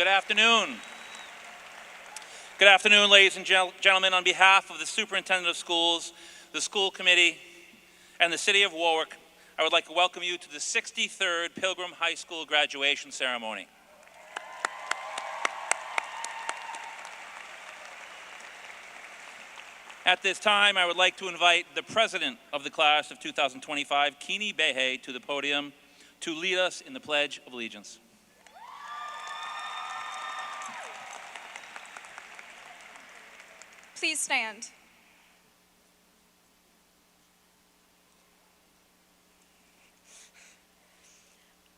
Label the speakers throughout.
Speaker 1: Good afternoon. Good afternoon, ladies and gentlemen. On behalf of the Superintendent of Schools, the school committee, and the City of Warwick, I would like to welcome you to the 63rd Pilgrim High School graduation ceremony. At this time, I would like to invite the President of the Class of 2025, Kini Behe, to the podium to lead us in the Pledge of Allegiance.
Speaker 2: Please stand.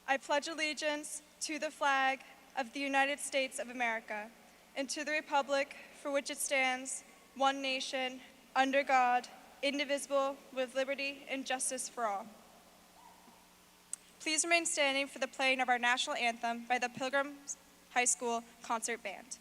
Speaker 2: I pledge allegiance to the flag of the United States of America and to the republic for which it stands, one nation, under God, indivisible, with liberty and justice for all. Please remain standing for the playing of our national anthem by the Pilgrim High School Concert Band.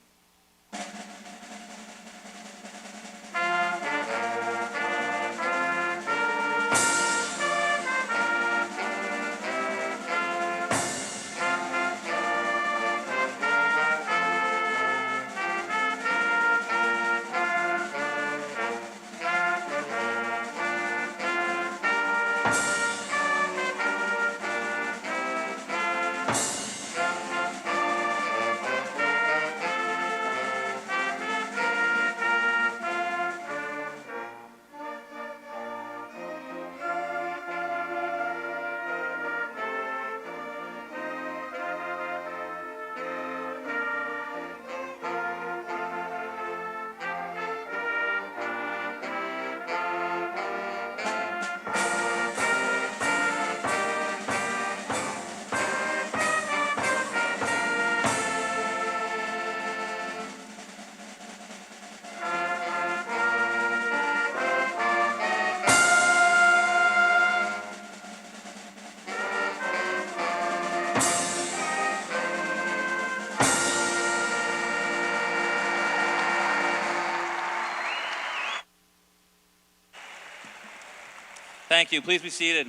Speaker 1: Thank you. Please be seated.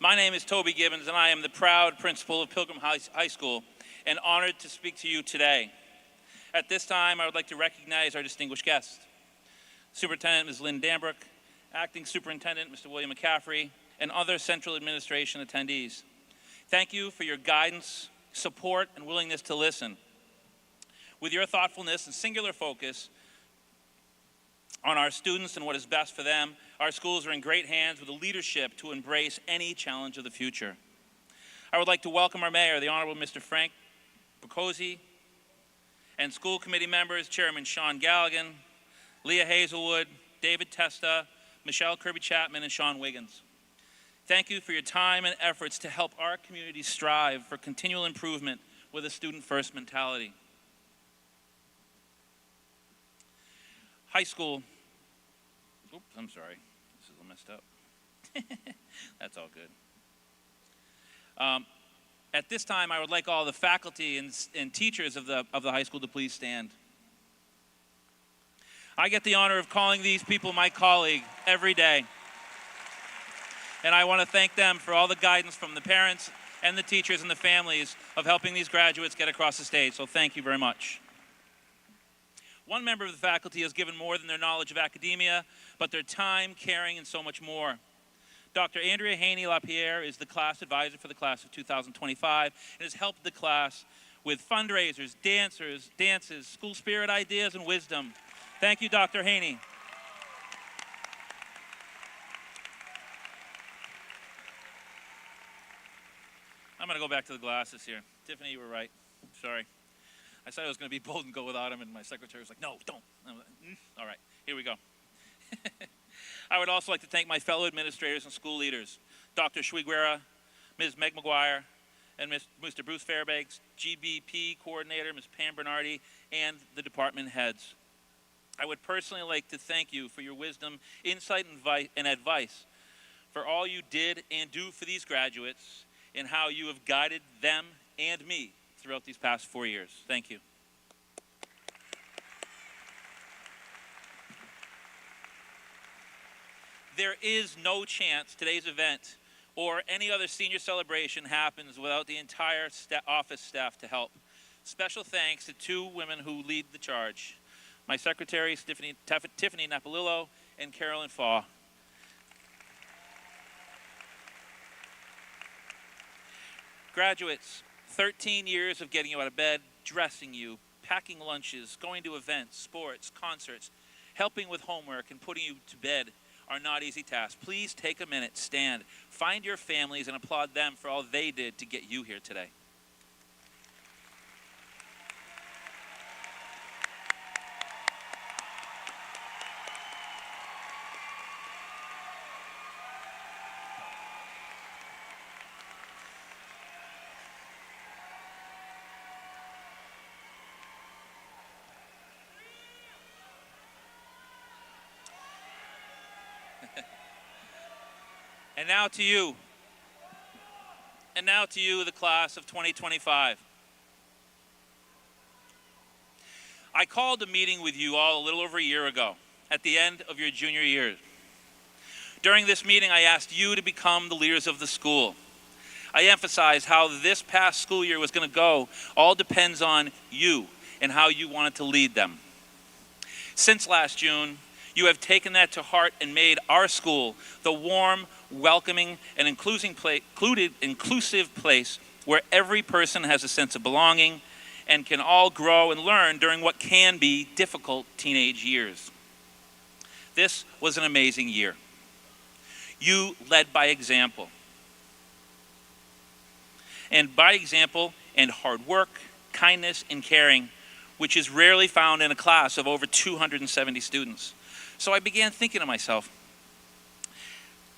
Speaker 1: My name is Toby Gibbons, and I am the proud principal of Pilgrim High School and honored to speak to you today. At this time, I would like to recognize our distinguished guests. Superintendent Ms. Lynn Dambrook, Acting Superintendent Mr. William McCaffrey, and other Central Administration attendees. Thank you for your guidance, support, and willingness to listen. With your thoughtfulness and singular focus on our students and what is best for them, our schools are in great hands with the leadership to embrace any challenge of the future. I would like to welcome our mayor, the Honorable Mr. Frank Boccosi, and school committee members, Chairman Sean Galligan, Leah Hazelwood, David Testa, Michelle Kirby-Chapman, and Sean Wiggins. Thank you for your time and efforts to help our community strive for continual improvement with a student-first mentality. High school, oops, I'm sorry, this is a little messed up. That's all good. At this time, I would like all the faculty and teachers of the high school to please stand. I get the honor of calling these people my colleague every day. And I want to thank them for all the guidance from the parents and the teachers and the families of helping these graduates get across the stage. So thank you very much. One member of the faculty has given more than their knowledge of academia, but their time, caring, and so much more. Dr. Andrea Haney-LaPierre is the class advisor for the class of 2025 and has helped the class with fundraisers, dances, school spirit ideas, and wisdom. Thank you, Dr. Haney. I'm going to go back to the glasses here. Tiffany, you were right. Sorry. I said I was going to be bold and go without him, and my secretary was like, no, don't. I'm like, all right, here we go. I would also like to thank my fellow administrators and school leaders, Dr. Schwiguera, Ms. Meg McGuire, and Mr. Bruce Fairbanks, GBP coordinator, Ms. Pam Bernardi, and the department heads. I would personally like to thank you for your wisdom, insight, and advice for all you did and do for these graduates and how you have guided them and me throughout these past 4 years. Thank you. There is no chance today's event or any other senior celebration happens without the entire office staff to help. Special thanks to two women who lead the charge, my secretaries, Tiffany Napolillo and Carolyn Faw. Graduates, 13 years of getting you out of bed, dressing you, packing lunches, going to events, sports, concerts, helping with homework, and putting you to bed are not easy tasks. Please take a minute, stand, find your families, and applaud them for all they did to get you here today. And now to you. And now to you, the class of 2025. I called a meeting with you all a little over a year ago, at the end of your junior year. During this meeting, I asked you to become the leaders of the school. I emphasized how this past school year was going to go. All depends on you and how you wanted to lead them. Since last June, you have taken that to heart and made our school the warm, welcoming, and inclusive place where every person has a sense of belonging and can all grow and learn during what can be difficult teenage years. This was an amazing year. You led by example. And by example and hard work, kindness, and caring, which is rarely found in a class of over 270 students. So I began thinking to myself,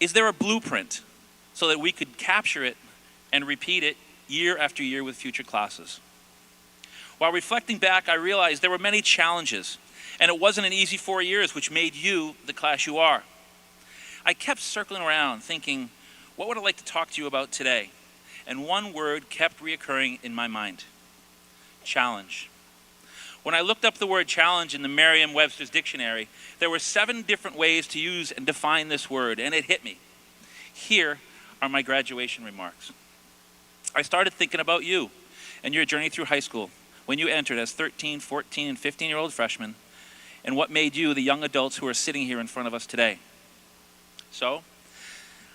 Speaker 1: is there a blueprint so that we could capture it and repeat it year after year with future classes? While reflecting back, I realized there were many challenges, and it wasn't an easy 4 years, which made you the class you are. I kept circling around thinking, what would I like to talk to you about today? And one word kept reoccurring in my mind: challenge. When I looked up the word challenge in the Merriam-Webster's dictionary, there were 7 different ways to use and define this word, and it hit me. Here are my graduation remarks. I started thinking about you and your journey through high school when you entered as 13, 14, and 15-year-old freshmen, and what made you the young adults who are sitting here in front of us today. So,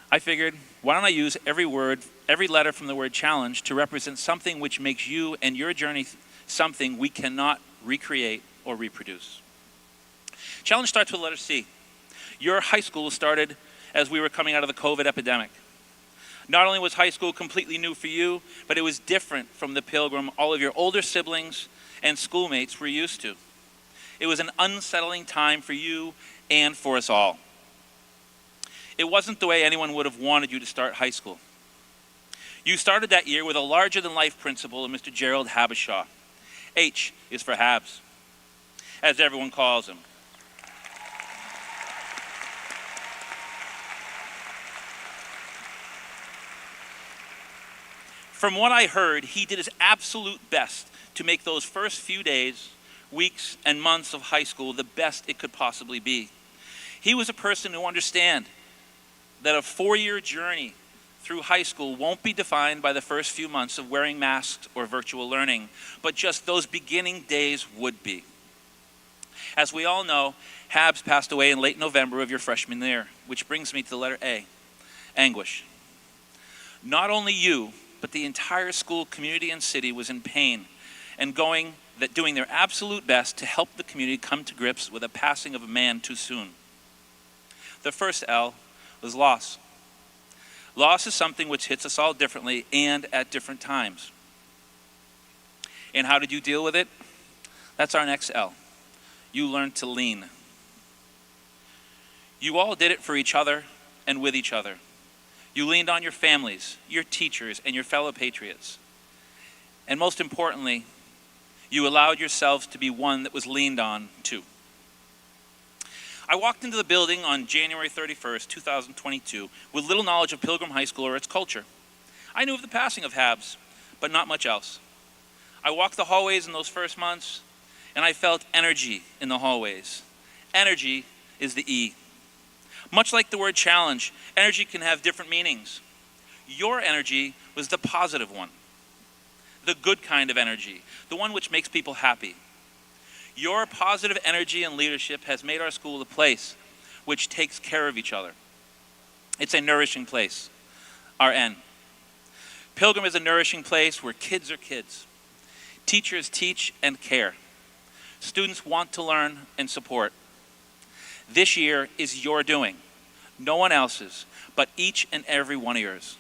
Speaker 1: I figured, why don't I use every letter from the word challenge to represent something which makes you and your journey something we cannot recreate or reproduce. Challenge starts with the letter C. Your high school started as we were coming out of the COVID epidemic. Not only was high school completely new for you, but it was different from the Pilgrim all of your older siblings and schoolmates were used to. It was an unsettling time for you and for us all. It wasn't the way anyone would have wanted you to start high school. You started that year with a larger-than-life principal of Mr. Gerald Habishaw. H is for Habs, as everyone calls him. From what I heard, he did his absolute best to make those first few days, weeks, and months of high school the best it could possibly be. He was a person who understands that a 4-year journey through high school won't be defined by the first few months of wearing masks or virtual learning, but just those beginning days would be. As we all know, Habs passed away in late November of your freshman year, which brings me to the letter A, anguish. Not only you, but the entire school community and city was in pain and doing their absolute best to help the community come to grips with the passing of a man too soon. The first L was loss. Loss is something which hits us all differently and at different times. And how did you deal with it? That's our next L. You learned to lean. You all did it for each other and with each other. You leaned on your families, your teachers, and your fellow patriots. And most importantly, you allowed yourselves to be one that was leaned on too. I walked into the building on January 31st, 2022, with little knowledge of Pilgrim High School or its culture. I knew of the passing of Habs, but not much else. I walked the hallways in those first months, and I felt energy in the hallways. Energy is the E. Much like the word challenge, energy can have different meanings. Your energy was the positive one, the good kind of energy, the one which makes people happy. Your positive energy and leadership has made our school a place which takes care of each other. It's a nourishing place, RN. Pilgrim is a nourishing place where kids are kids. Teachers teach and care. Students want to learn and support. This year is your doing, no one else's, but each and every one of yours.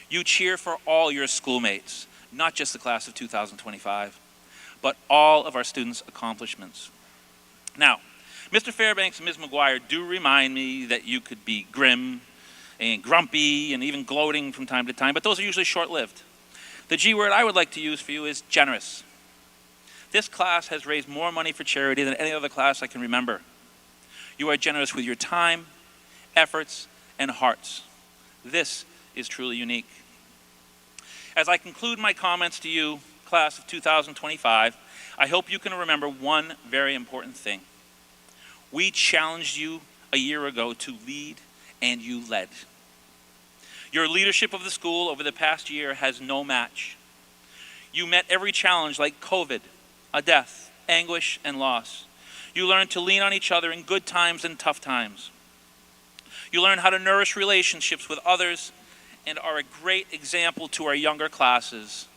Speaker 1: You cheer for all your schoolmates, not just the class of 2025, but all of our students' accomplishments. Now, Mr. Fairbanks and Ms. McGuire do remind me that you could be grim and grumpy and even gloating from time to time, but those are usually short-lived. The G word I would like to use for you is generous. This class has raised more money for charity than any other class I can remember. You are generous with your time, efforts, and hearts. This is truly unique. As I conclude my comments to you, class of 2025, I hope you can remember one very important thing. We challenged you a year ago to lead, and you led. Your leadership of the school over the past year has no match. You met every challenge like COVID, a death, anguish, and loss. You learned to lean on each other in good times and tough times. You learned how to nourish relationships with others and are a great example to our younger classes.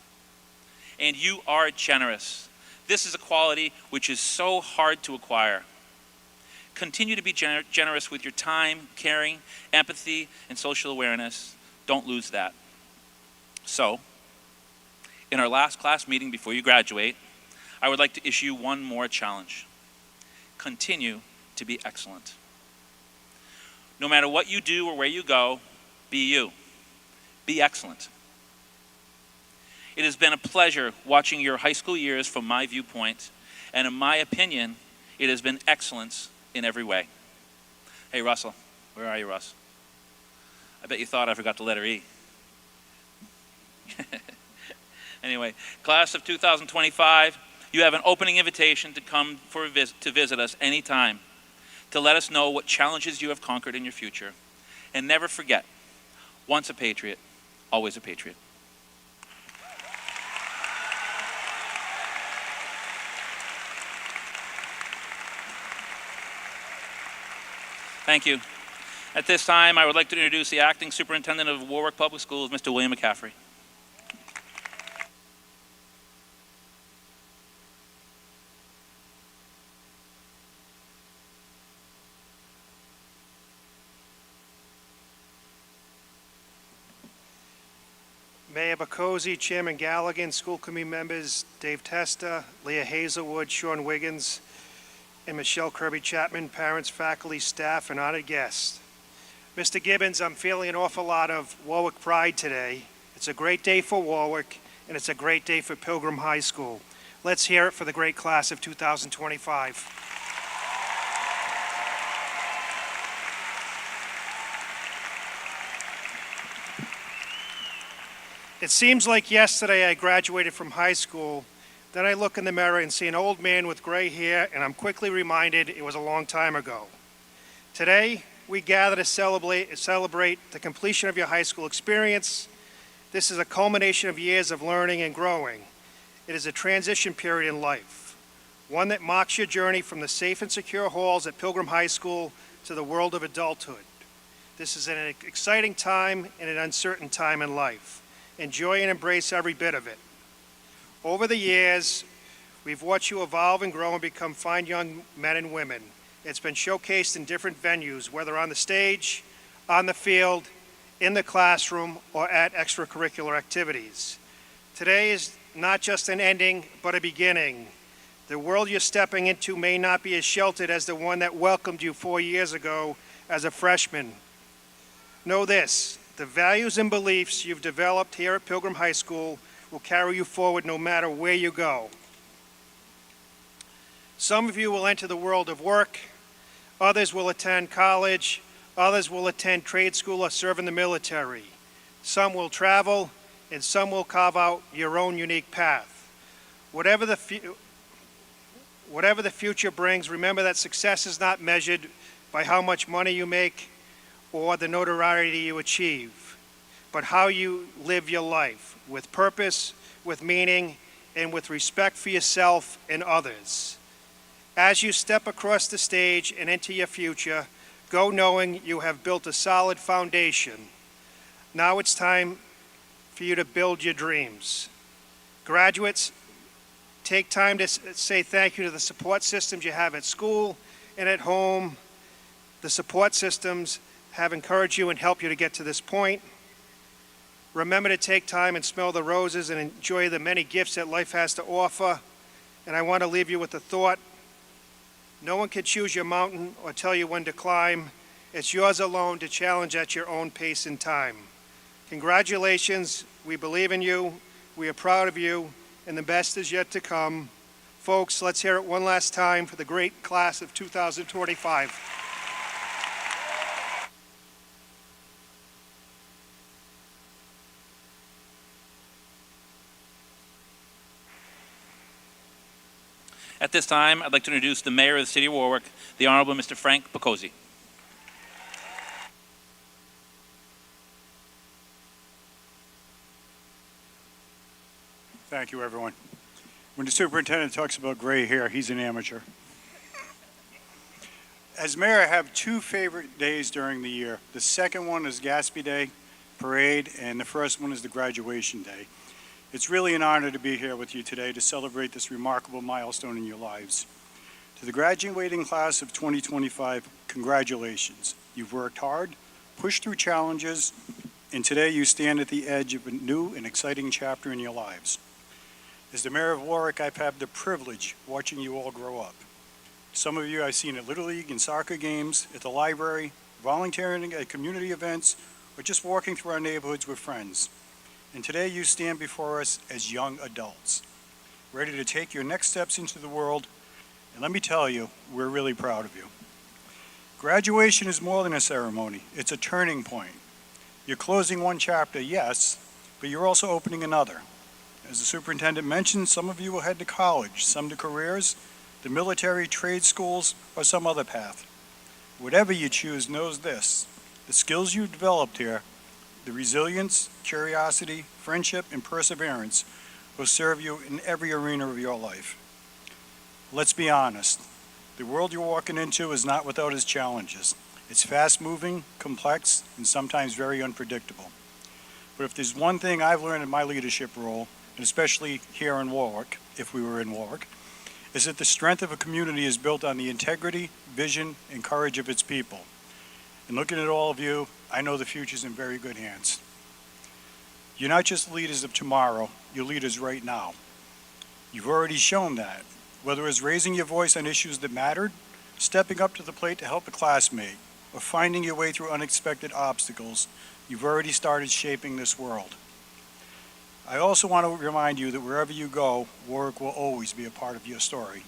Speaker 1: And you are generous. This is a quality which is so hard to acquire. Continue to be generous with your time, caring, empathy, and social awareness. Don't lose that. So, in our last class meeting before you graduate, I would like to issue one more challenge. Continue to be excellent. No matter what you do or where you go, be you. Be excellent. It has been a pleasure watching your high school years from my viewpoint, and in my opinion, it has been excellence in every way. Hey, Russell. Where are you, Russ? I bet you thought I forgot the letter E. Anyway, class of 2025, you have an opening invitation to come for to visit us anytime, to let us know what challenges you have conquered in your future. And never forget, once a patriot, always a patriot. Thank you. At this time, I would like to introduce the Acting Superintendent of Warwick Public Schools, Mr. William McCaffrey.
Speaker 3: Mayor Boccozzi, Chairman Galligan, school committee members Dave Testa, Leah Hazelwood, Sean Wiggins, and Michelle Kirby-Chapman, parents, faculty, staff, and honored guests. Mr. Gibbons, I'm feeling an awful lot of Warwick pride today. It's a great day for Warwick, and it's a great day for Pilgrim High School. Let's hear it for the great class of 2025. It seems like yesterday I graduated from high school. Then I look in the mirror and see an old man with gray hair, and I'm quickly reminded it was a long time ago. Today, we gather to celebrate the completion of your high school experience. This is a culmination of years of learning and growing. It is a transition period in life, one that marks your journey from the safe and secure halls at Pilgrim High School to the world of adulthood. This is an exciting time and an uncertain time in life. Enjoy and embrace every bit of it. Over the years, we've watched you evolve and grow and become fine young men and women. It's been showcased in different venues, whether on the stage, on the field, in the classroom, or at extracurricular activities. Today is not just an ending, but a beginning. The world you're stepping into may not be as sheltered as the one that welcomed you 4 years ago as a freshman. Know this. The values and beliefs you've developed here at Pilgrim High School will carry you forward no matter where you go. Some of you will enter the world of work, others will attend college, others will attend trade school or serve in the military. Some will travel, and some will carve out your own unique path. Whatever the future brings, remember that success is not measured by how much money you make or the notoriety you achieve, but how you live your life with purpose, with meaning, and with respect for yourself and others. As you step across the stage and into your future, go knowing you have built a solid foundation. Now it's time for you to build your dreams. Graduates, take time to say thank you to the support systems you have at school and at home. The support systems have encouraged you and helped you to get to this point. Remember to take time and smell the roses and enjoy the many gifts that life has to offer. And I want to leave you with the thought, no one can choose your mountain or tell you when to climb. It's yours alone to challenge at your own pace and time. Congratulations. We believe in you. We are proud of you. And the best is yet to come. Folks, let's hear it one last time for the great class of 2025.
Speaker 1: At this time, I'd like to introduce the Mayor of the City of Warwick, the Honorable Mr. Frank Boccozzi.
Speaker 4: Thank you, everyone. When the superintendent talks about gray hair, he's an amateur. As mayor, I have two favorite days during the year. The second one is Gatsby Day Parade, and the first one is the graduation day. It's really an honor to be here with you today to celebrate this remarkable milestone in your lives. To the graduating class of 2025, congratulations. You've worked hard, pushed through challenges, and today you stand at the edge of a new and exciting chapter in your lives. As the mayor of Warwick, I've had the privilege watching you all grow up. Some of you I've seen at Little League and soccer games, at the library, volunteering at community events, or just walking through our neighborhoods with friends. And today you stand before us as young adults, ready to take your next steps into the world. And let me tell you, we're really proud of you. Graduation is more than a ceremony. It's a turning point. You're closing one chapter, yes, but you're also opening another. As the superintendent mentioned, some of you will head to college, some to careers, the military, trade schools, or some other path. Whatever you choose, knows this: the skills you've developed here, the resilience, curiosity, friendship, and perseverance will serve you in every arena of your life. Let's be honest. The world you're walking into is not without its challenges. It's fast-moving, complex, and sometimes very unpredictable. But if there's one thing I've learned in my leadership role, and especially here in Warwick, if we were in Warwick, is that the strength of a community is built on the integrity, vision, and courage of its people. And looking at all of you, I know the future's in very good hands. You're not just leaders of tomorrow, you're leaders right now. You've already shown that, whether it's raising your voice on issues that mattered, stepping up to the plate to help a classmate, or finding your way through unexpected obstacles, you've already started shaping this world. I also want to remind you that wherever you go, Warwick will always be a part of your story.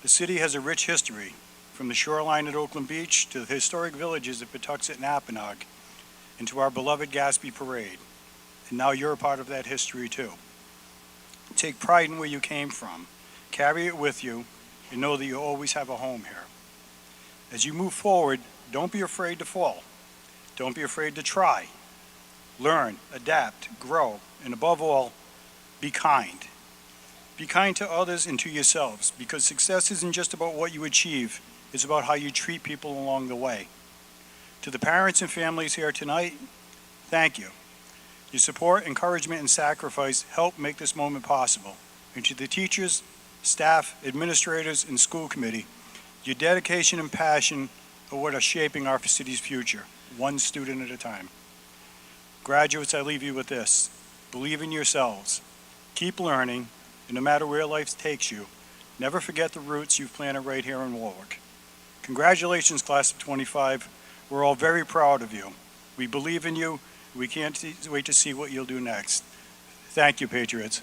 Speaker 4: The city has a rich history, from the shoreline at Oakland Beach to the historic villages at Patuxent and Apponaug, and to our beloved Gatsby Parade. And now you're a part of that history too. Take pride in where you came from, carry it with you, and know that you always have a home here. As you move forward, don't be afraid to fall. Don't be afraid to try. Learn, adapt, grow, and above all, be kind. Be kind to others and to yourselves, because success isn't just about what you achieve, it's about how you treat people along the way. To the parents and families here tonight, thank you. Your support, encouragement, and sacrifice help make this moment possible. And to the teachers, staff, administrators, and school committee, your dedication and passion are what are shaping our city's future, one student at a time. Graduates, I leave you with this: believe in yourselves, keep learning, and no matter where life takes you, never forget the roots you've planted right here in Warwick. Congratulations, class of 25. We're all very proud of you. We believe in you. We can't wait to see what you'll do next. Thank you, Patriots.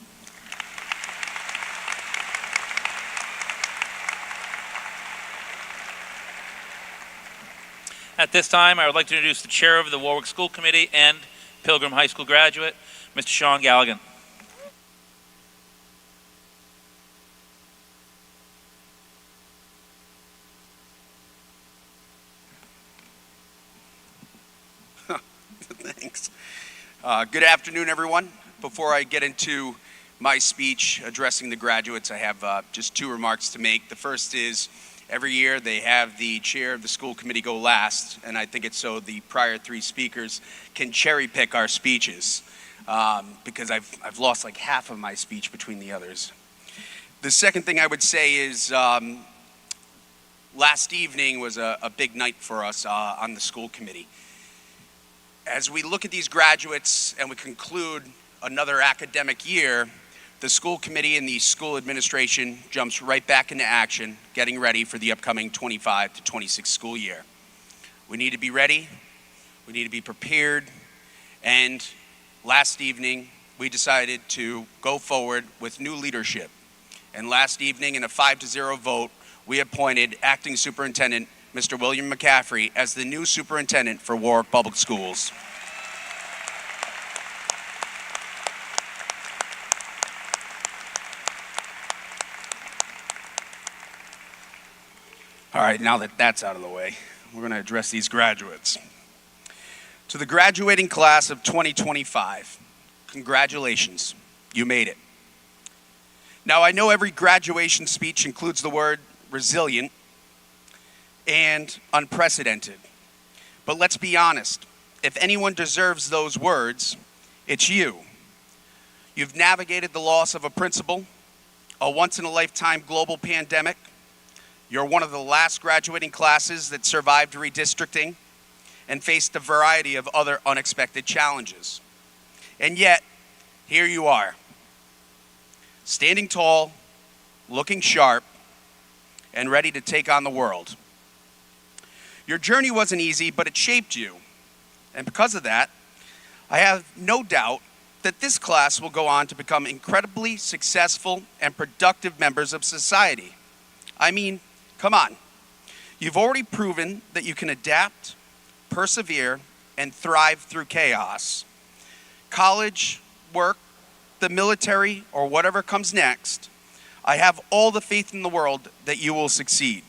Speaker 1: At this time, I would like to introduce the chair of the Warwick School Committee and Pilgrim High School graduate, Mr. Sean Galligan.
Speaker 5: Thanks. Good afternoon, everyone. Before I get into my speech addressing the graduates, I have just two remarks to make. The first is, every year they have the chair of the school committee go last, and I think it's so the prior three speakers can cherry pick our speeches, because I've lost like half of my speech between the others. The second thing I would say is, last evening was a big night for us on the school committee. As we look at these graduates and we conclude another academic year, the school committee and the school administration jumps right back into action, getting ready for the upcoming 25 to 26 school year. We need to be ready, we need to be prepared, and last evening we decided to go forward with new leadership. And last evening, in a 5-0 vote, we appointed Acting Superintendent Mr. William McCaffrey as the new superintendent for Warwick Public Schools. All right, now that that's out of the way, we're going to address these graduates. To the graduating class of 2025, congratulations, you made it. Now, I know every graduation speech includes the word resilient and unprecedented. But let's be honest, if anyone deserves those words, it's you. You've navigated the loss of a principal, a once-in-a-lifetime global pandemic. You're one of the last graduating classes that survived redistricting and faced a variety of other unexpected challenges. And yet, here you are, standing tall, looking sharp, and ready to take on the world. Your journey wasn't easy, but it shaped you. And because of that, I have no doubt that this class will go on to become incredibly successful and productive members of society. I mean, come on. You've already proven that you can adapt, persevere, and thrive through chaos. College, work, the military, or whatever comes next, I have all the faith in the world that you will succeed.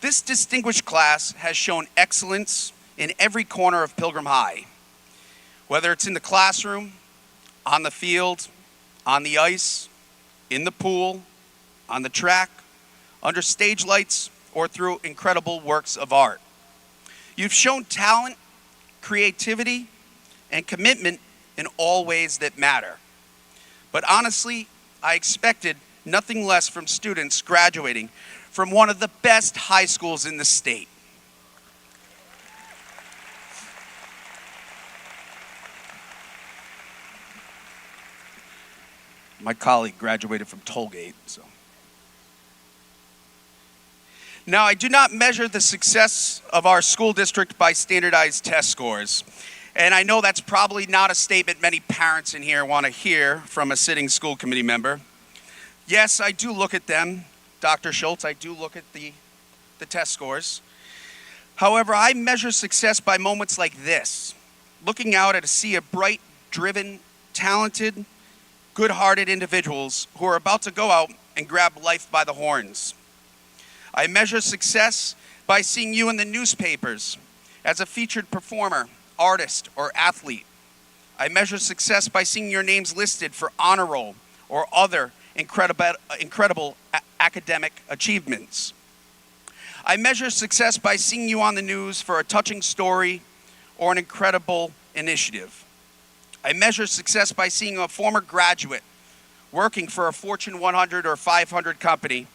Speaker 5: This distinguished class has shown excellence in every corner of Pilgrim High, whether it's in the classroom, on the field, on the ice, in the pool, on the track, under stage lights, or through incredible works of art. You've shown talent, creativity, and commitment in all ways that matter. But honestly, I expected nothing less from students graduating from one of the best high schools in the state. My colleague graduated from Tollgate, so. Now, I do not measure the success of our school district by standardized test scores. And I know that's probably not a statement many parents in here want to hear from a sitting school committee member. Yes, I do look at them, Dr. Schultz, I do look at the test scores. However, I measure success by moments like this, looking out at a sea of bright, driven, talented, good-hearted individuals who are about to go out and grab life by the horns. I measure success by seeing you in the newspapers as a featured performer, artist, or athlete. I measure success by seeing your names listed for honor roll or other incredible academic achievements. I measure success by seeing you on the news for a touching story or an incredible initiative. I measure success by seeing a former graduate working for a Fortune 100 or 500 company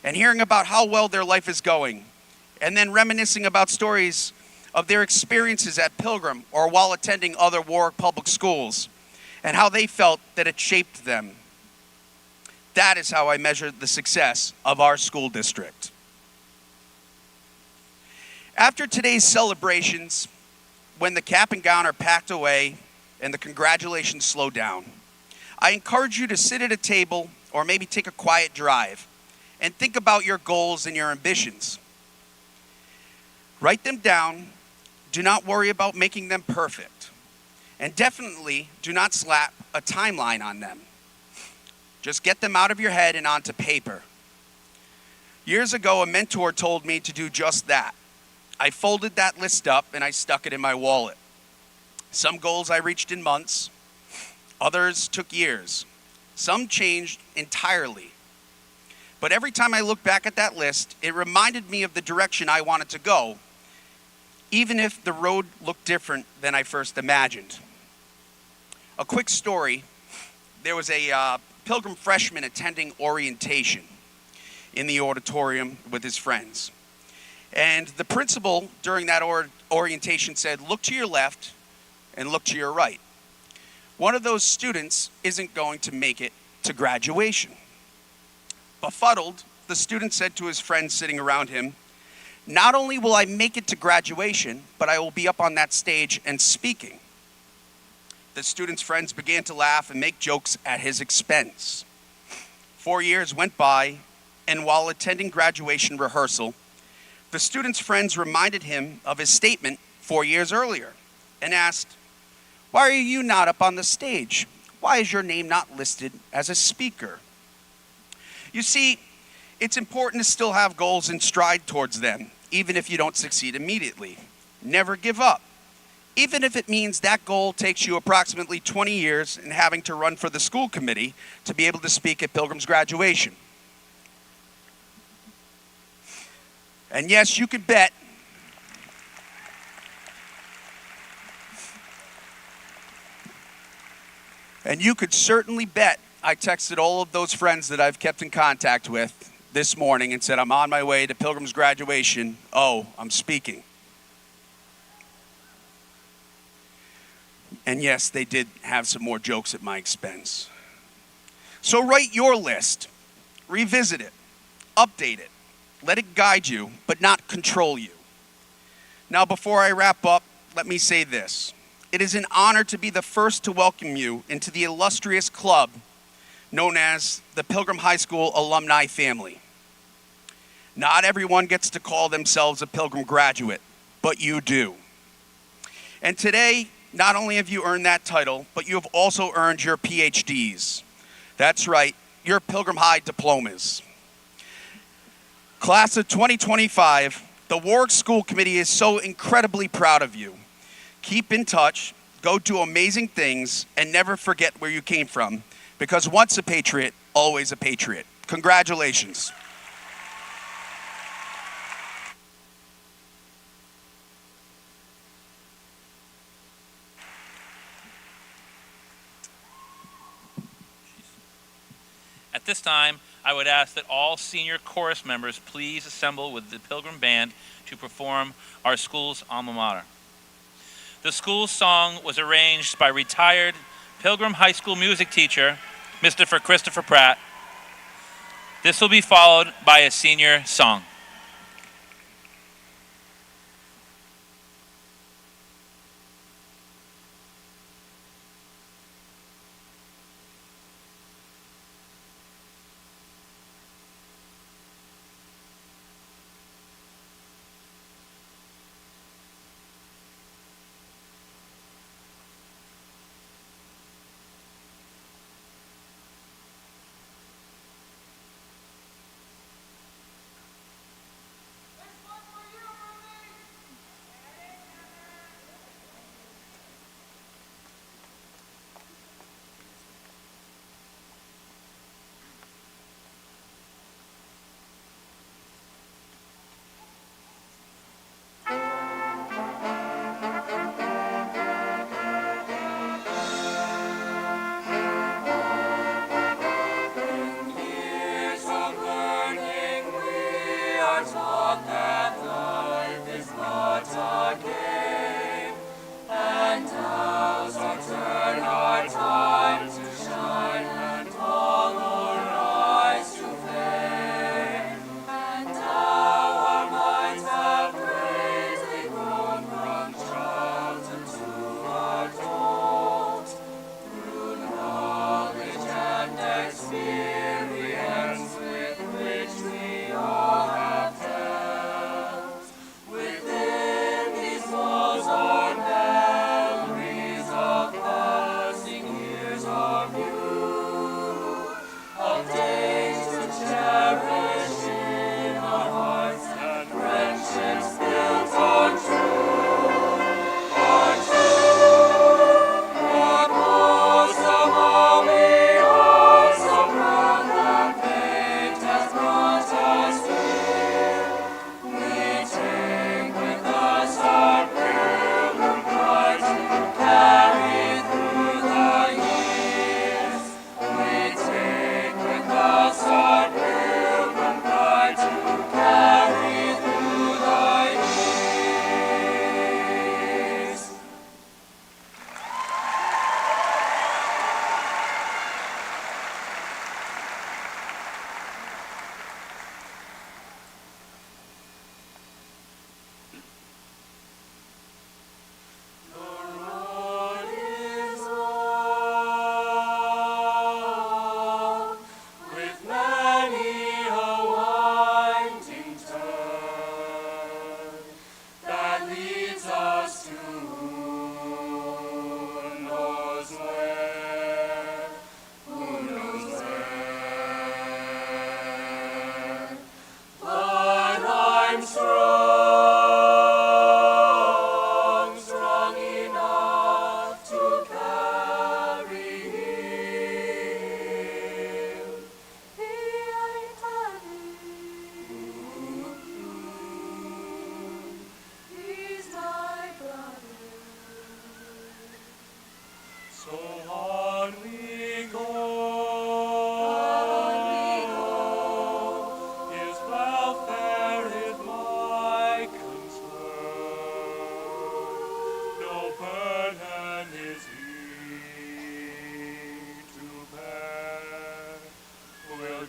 Speaker 5: and hearing about how well their life is going, and then reminiscing about stories of their experiences at Pilgrim or while attending other Warwick public schools, and how they felt that it shaped them. That is how I measure the success of our school district. After today's celebrations, when the cap and gown are packed away and the congratulations slow down, I encourage you to sit at a table or maybe take a quiet drive and think about your goals and your ambitions. Write them down. Do not worry about making them perfect. And definitely do not slap a timeline on them. Just get them out of your head and onto paper. Years ago, a mentor told me to do just that. I folded that list up and I stuck it in my wallet. Some goals I reached in months, others took years. Some changed entirely. But every time I look back at that list, it reminded me of the direction I wanted to go, even if the road looked different than I first imagined. A quick story, there was a Pilgrim freshman attending orientation in the auditorium with his friends. And the principal during that orientation said, "Look to your left and look to your right." One of those students isn't going to make it to graduation. Befuddled, the student said to his friends sitting around him, "Not only will I make it to graduation, but I will be up on that stage and speaking." The student's friends began to laugh and make jokes at his expense. 4 years went by, and while attending graduation rehearsal, the student's friends reminded him of his statement 4 years earlier and asked, "Why are you not up on the stage? Why is your name not listed as a speaker?" You see, it's important to still have goals and stride towards them, even if you don't succeed immediately. Never give up, even if it means that goal takes you approximately 20 years and having to run for the school committee to be able to speak at Pilgrim's graduation. And yes, you could bet and you could certainly bet I texted all of those friends that I've kept in contact with this morning and said, "I'm on my way to Pilgrim's graduation. Oh, I'm speaking." And yes, they did have some more jokes at my expense. So write your list, revisit it, update it, let it guide you, but not control you. Now, before I wrap up, let me say this. It is an honor to be the first to welcome you into the illustrious club known as the Pilgrim High School alumni family. Not everyone gets to call themselves a Pilgrim graduate, but you do. And today, not only have you earned that title, but you have also earned your PhDs. That's right, your Pilgrim High diplomas. Class of 2025, the Warwick School Committee is so incredibly proud of you. Keep in touch, go do amazing things, and never forget where you came from, because once a patriot, always a patriot. Congratulations.
Speaker 1: At this time, I would ask that all senior chorus members please assemble with the Pilgrim Band to perform our school's alma mater. The school's song was arranged by retired Pilgrim High School music teacher, Mr. Christopher Pratt. This will be followed by a senior song.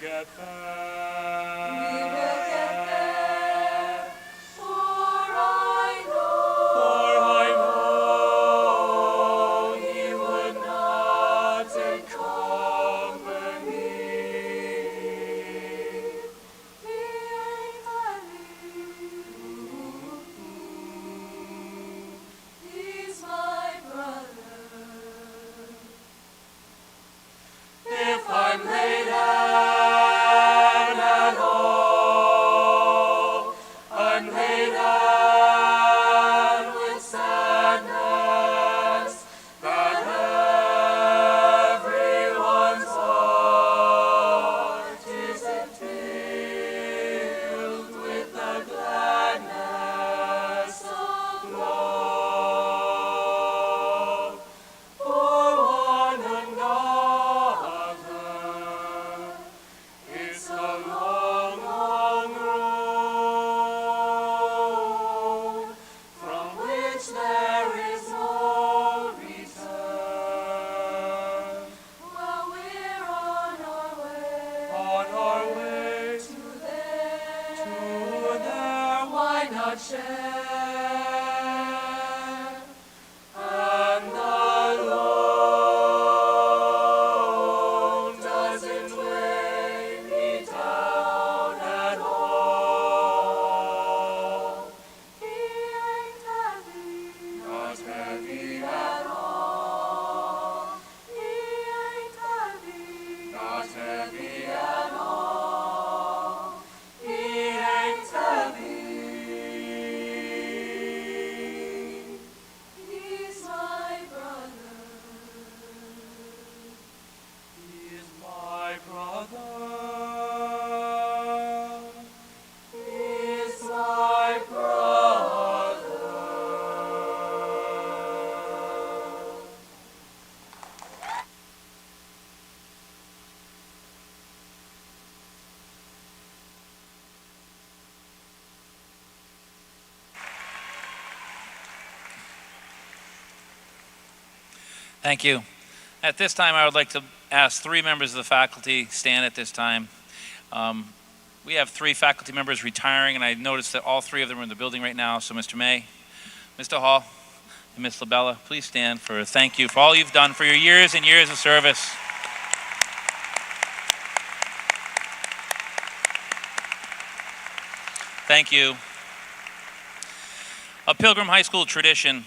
Speaker 1: get there.
Speaker 6: We will get there, for I know He would not accompany. He ain't He's my brother. If I'm late at all, I'm late with sadness that everyone's heart isn't filled with the gladness of love for one another. It's a long, long road from which there is no return. Well, we're on our way to there. Why not share? And alone doesn't weigh me down at all. He ain't heavy, not heavy at all. He ain't heavy, not heavy at all. He ain't heavy. He's my brother. He's my brother. He's my brother.
Speaker 1: Thank you. At this time, I would like to ask 3 members of the faculty stand at this time. We have 3 faculty members retiring, and I noticed that all 3 of them are in the building right now. So Mr. May, Mr. Hall, and Ms. LaBella, please stand for a thank you for all you've done for your years and years of service. Thank you. A Pilgrim High School tradition.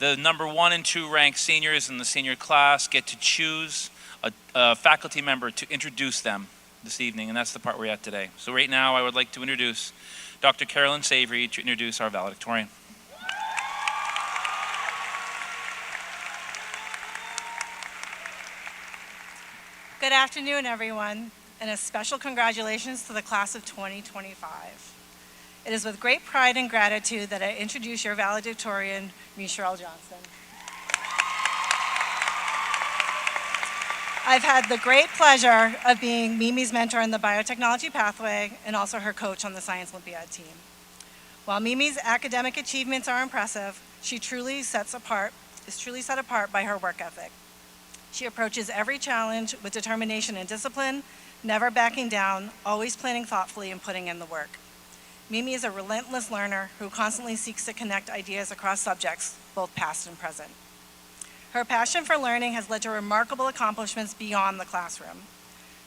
Speaker 1: The number 1 and 2 ranked seniors in the senior class get to choose a faculty member to introduce them this evening, and that's the part we're at today. So right now I would like to introduce Dr. Carolyn Savory to introduce our valedictorian.
Speaker 7: Good afternoon, everyone, and a special congratulations to the class of 2025. It is with great pride and gratitude that I introduce your valedictorian, Michelle Johnson. I've had the great pleasure of being Mimi's mentor in the biotechnology pathway and also her coach on the Science Olympiad team. While Mimi's academic achievements are impressive, she is truly set apart by her work ethic. She approaches every challenge with determination and discipline, never backing down, always planning thoughtfully and putting in the work. Mimi is a relentless learner who constantly seeks to connect ideas across subjects, both past and present. Her passion for learning has led to remarkable accomplishments beyond the classroom.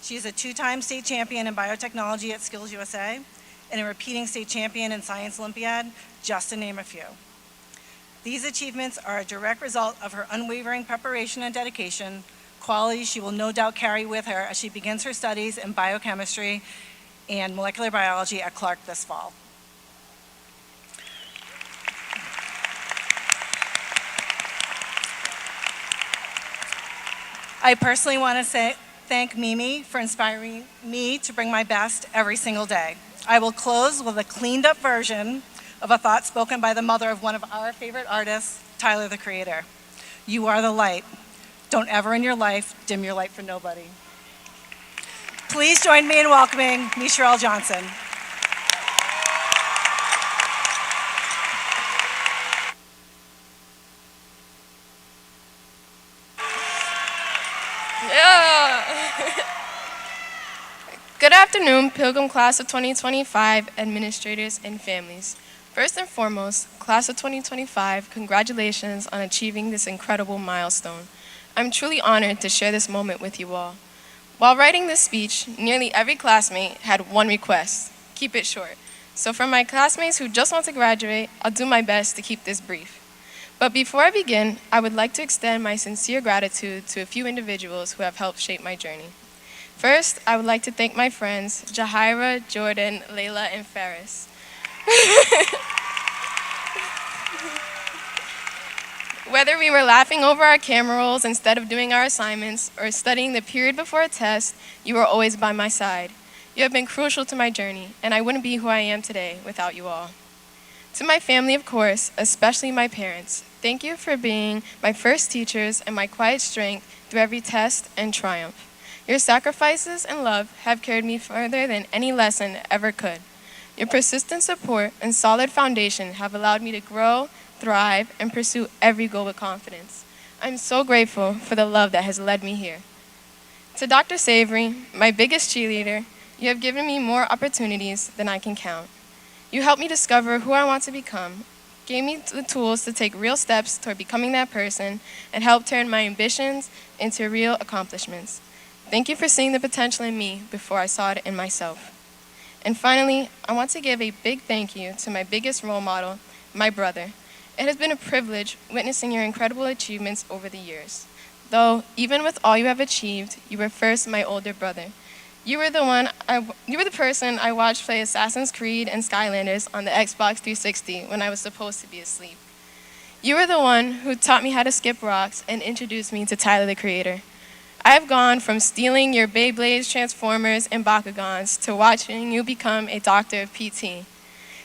Speaker 7: She is a 2-time state champion in biotechnology at Skills USA and a repeating state champion in Science Olympiad, just to name a few. These achievements are a direct result of her unwavering preparation and dedication, qualities she will no doubt carry with her as she begins her studies in biochemistry and molecular biology at Clark this fall. I personally want to thank Mimi for inspiring me to bring my best every single day. I will close with a cleaned up version of a thought spoken by the mother of one of our favorite artists, Tyler, the Creator. You are the light. Don't ever in your life dim your light for nobody. Please join me in welcoming Michelle Johnson.
Speaker 6: Yeah.
Speaker 8: Good afternoon, Pilgrim Class of 2025 administrators and families. First and foremost, Class of 2025, congratulations on achieving this incredible milestone. I'm truly honored to share this moment with you all. While writing this speech, nearly every classmate had one request: keep it short. So for my classmates who just want to graduate, I'll do my best to keep this brief. But before I begin, I would like to extend my sincere gratitude to a few individuals who have helped shape my journey. First, I would like to thank my friends, Jahira, Jordan, Layla, and Ferris. Whether we were laughing over our camera rolls instead of doing our assignments or studying the period before a test, you were always by my side. You have been crucial to my journey, and I wouldn't be who I am today without you all. To my family, of course, especially my parents, thank you for being my first teachers and my quiet strength through every test and triumph. Your sacrifices and love have carried me further than any lesson ever could. Your persistent support and solid foundation have allowed me to grow, thrive, and pursue every goal with confidence. I'm so grateful for the love that has led me here. To Dr. Savory, my biggest cheerleader, you have given me more opportunities than I can count. You helped me discover who I want to become, gave me the tools to take real steps toward becoming that person, and helped turn my ambitions into real accomplishments. Thank you for seeing the potential in me before I saw it in myself. And finally, I want to give a big thank you to my biggest role model, my brother. It has been a privilege witnessing your incredible achievements over the years. Though, even with all you have achieved, you were first my older brother. You were the person I watched play Assassin's Creed and Skylanders on the Xbox 360 when I was supposed to be asleep. You were the one who taught me how to skip rocks and introduced me to Tyler, the Creator. I have gone from stealing your Beyblades, Transformers, and Bakugans to watching you become a doctor of PT.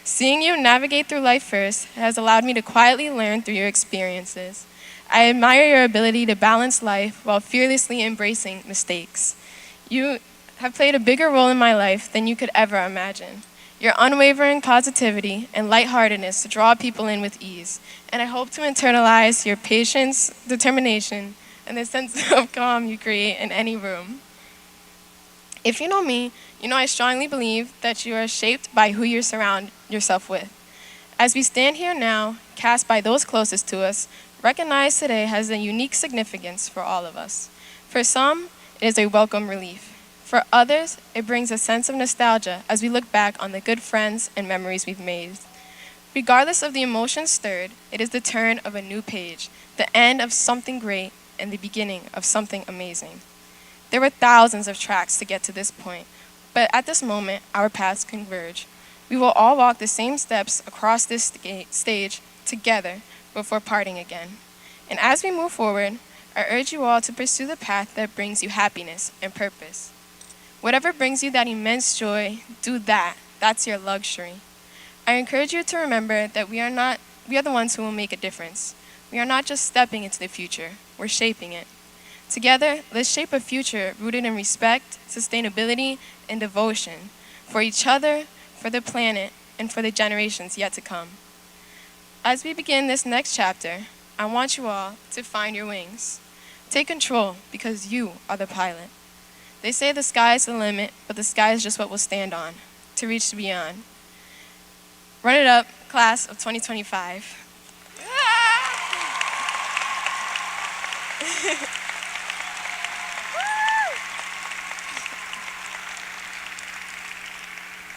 Speaker 8: Seeing you navigate through life first has allowed me to quietly learn through your experiences. I admire your ability to balance life while fearlessly embracing mistakes. You have played a bigger role in my life than you could ever imagine. Your unwavering positivity and lightheartedness draw people in with ease, and I hope to internalize your patience, determination, and the sense of calm you create in any room. If you know me, you know I strongly believe that you are shaped by who you surround yourself with. As we stand here now, cast by those closest to us, recognize today has a unique significance for all of us. For some, it is a welcome relief. For others, it brings a sense of nostalgia as we look back on the good friends and memories we've made. Regardless of the emotions stirred, it is the turn of a new page, the end of something great and the beginning of something amazing. There were thousands of tracks to get to this point, but at this moment, our paths converge. We will all walk the same steps across this stage together before parting again. And as we move forward, I urge you all to pursue the path that brings you happiness and purpose. Whatever brings you that immense joy, do that. That's your luxury. I encourage you to remember that we are the ones who will make a difference. We are not just stepping into the future, we're shaping it. Together, let's shape a future rooted in respect, sustainability, and devotion for each other, for the planet, and for the generations yet to come. As we begin this next chapter, I want you all to find your wings. Take control because you are the pilot. They say the sky is the limit, but the sky is just what we'll stand on to reach beyond. Run it up, class of 2025.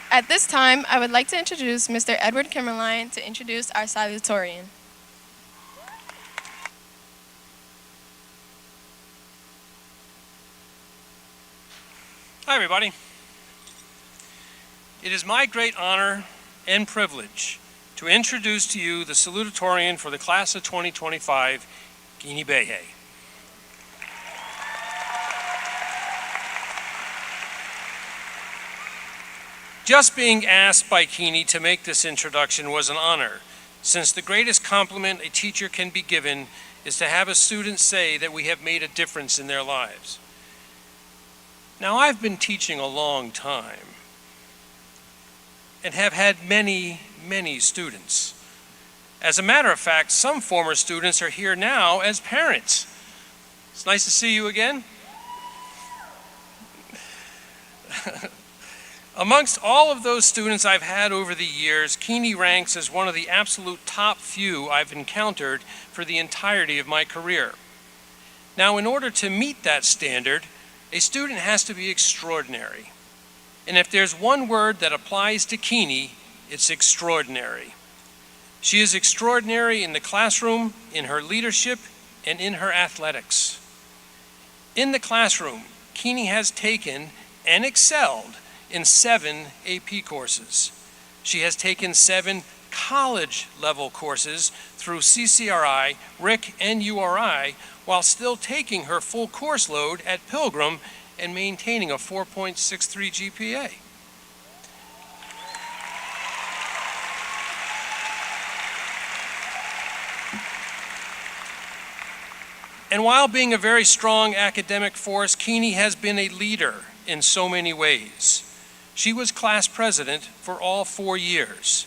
Speaker 8: At this time, I would like to introduce Mr. Edward Kimmerline to introduce our salutatorian.
Speaker 9: Hi, everybody. It is my great honor and privilege to introduce to you the salutatorian for the class of 2025, Kini Behe. Just being asked by Kini to make this introduction was an honor, since the greatest compliment a teacher can be given is to have a student say that we have made a difference in their lives. Now, I've been teaching a long time and have had many, many students. As a matter of fact, some former students are here now as parents. It's nice to see you again. Amongst all of those students I've had over the years, Keeney ranks as one of the absolute top few I've encountered for the entirety of my career. Now, in order to meet that standard, a student has to be extraordinary. And if there's one word that applies to Keeney, it's extraordinary. She is extraordinary in the classroom, in her leadership, and in her athletics. In the classroom, Keeney has taken and excelled in 7 AP courses. She has taken 7 college-level courses through CCRI, RIC, and URI, while still taking her full course load at Pilgrim and maintaining a 4.63 GPA. And while being a very strong academic force, Keeney has been a leader in so many ways. She was class president for all 4 years.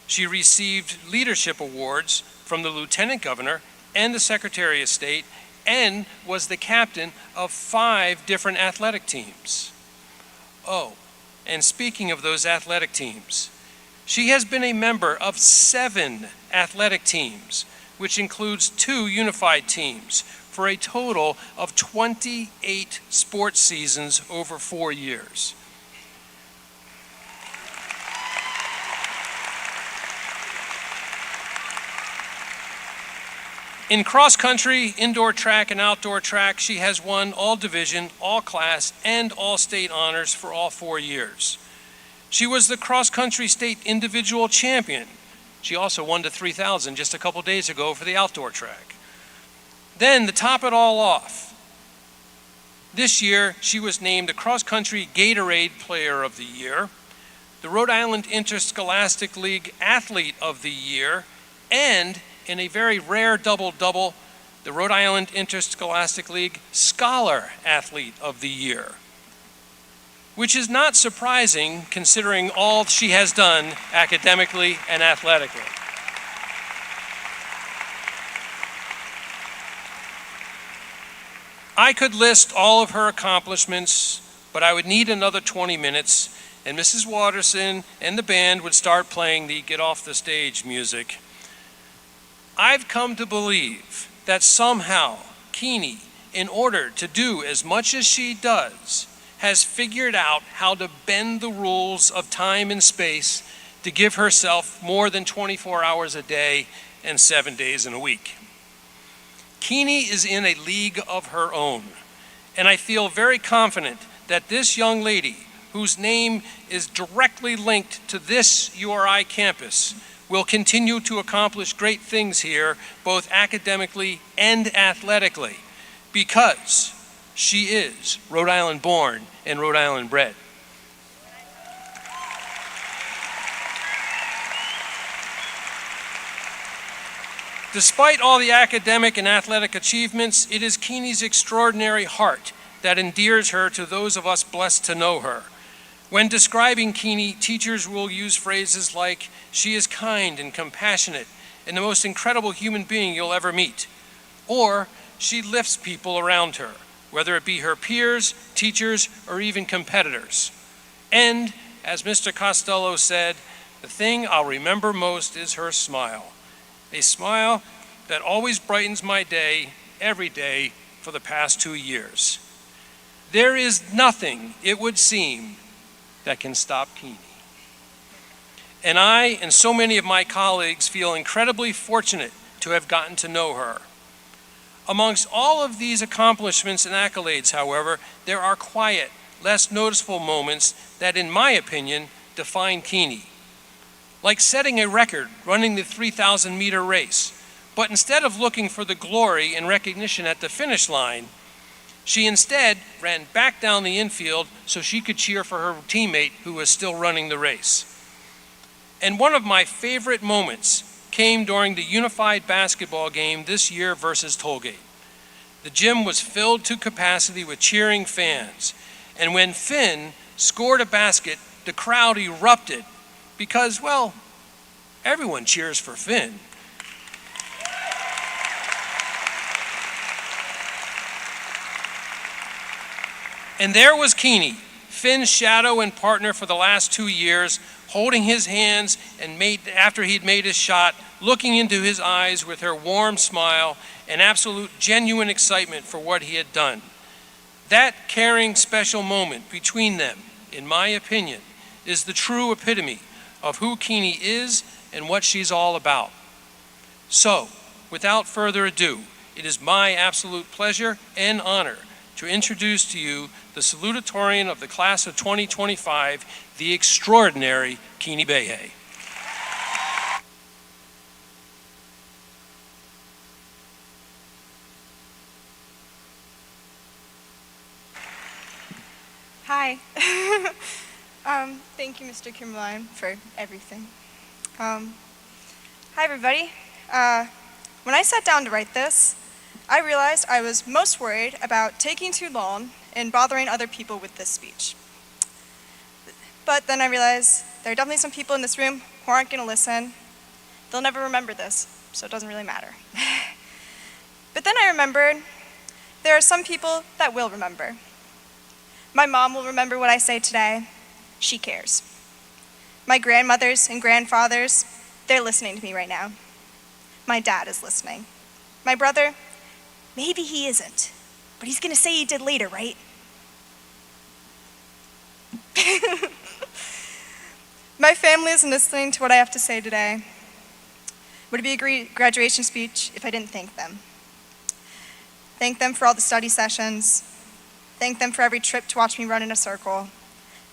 Speaker 9: She received leadership awards from the Lieutenant Governor and the Secretary of State, and was the captain of 5 different athletic teams. Oh, and speaking of those athletic teams, she has been a member of 7 athletic teams, which includes 2 unified teams, for a total of 28 sports seasons over 4 years. In cross-country, indoor track, and outdoor track, she has won all division, all class, and all state honors for all 4 years. She was the cross-country state individual champion. She also won the 3,000 just a couple days ago for the outdoor track. Then, to top it all off, this year she was named the cross-country Gatorade Player of the Year, the Rhode Island Interscholastic League Athlete of the Year, and in a very rare double-double, the Rhode Island Interscholastic League Scholar Athlete of the Year, which is not surprising considering all she has done academically and athletically. I could list all of her accomplishments, but I would need another 20 minutes, and Mrs. Watterson and the band would start playing the Get Off the Stage music. I've come to believe that somehow Keeney, in order to do as much as she does, has figured out how to bend the rules of time and space to give herself more than 24 hours a day and 7 days in a week. Keeney is in a league of her own, and I feel very confident that this young lady, whose name is directly linked to this URI campus, will continue to accomplish great things here, both academically and athletically, because she is Rhode Island born and Rhode Island bred. Despite all the academic and athletic achievements, it is Keeney's extraordinary heart that endears her to those of us blessed to know her. When describing Keeney, teachers will use phrases like, "She is kind and compassionate and the most incredible human being you'll ever meet," or "She lifts people around her," whether it be her peers, teachers, or even competitors. And, as Mr. Costello said, the thing I'll remember most is her smile. A smile that always brightens my day, every day, for the past 2 years. There is nothing, it would seem, that can stop Keeney. And I and so many of my colleagues feel incredibly fortunate to have gotten to know her. Amongst all of these accomplishments and accolades, however, there are quiet, less noticeable moments that, in my opinion, define Keeney. Like setting a record running the 3,000-meter race, but instead of looking for the glory and recognition at the finish line, she instead ran back down the infield so she could cheer for her teammate who was still running the race. And one of my favorite moments came during the unified basketball game this year versus Tollgate. The gym was filled to capacity with cheering fans, and when Finn scored a basket, the crowd erupted because, well, everyone cheers for Finn. And there was Keeney, Finn's shadow and partner for the last 2 years, holding his hands and after he'd made his shot, looking into his eyes with her warm smile and absolute genuine excitement for what he had done. That caring, special moment between them, in my opinion, is the true epitome of who Keeney is and what she's all about. So, without further ado, it is my absolute pleasure and honor to introduce to you the salutatorian of the class of 2025, the extraordinary Keeney Behe.
Speaker 2: Hi. Thank you, Mr. Kimberline, for everything. Hi, everybody. When I sat down to write this, I realized I was most worried about taking too long and bothering other people with this speech. But then I realized there are definitely some people in this room who aren't going to listen. They'll never remember this, so it doesn't really matter. But then I remembered there are some people that will remember. My mom will remember what I say today. She cares. My grandmothers and grandfathers, they're listening to me right now. My dad is listening. My brother, maybe he isn't, but he's gonna say he did later, right? My family is listening to what I have to say today. Would it be a graduation speech if I didn't thank them? Thank them for all the study sessions. Thank them for every trip to watch me run in a circle.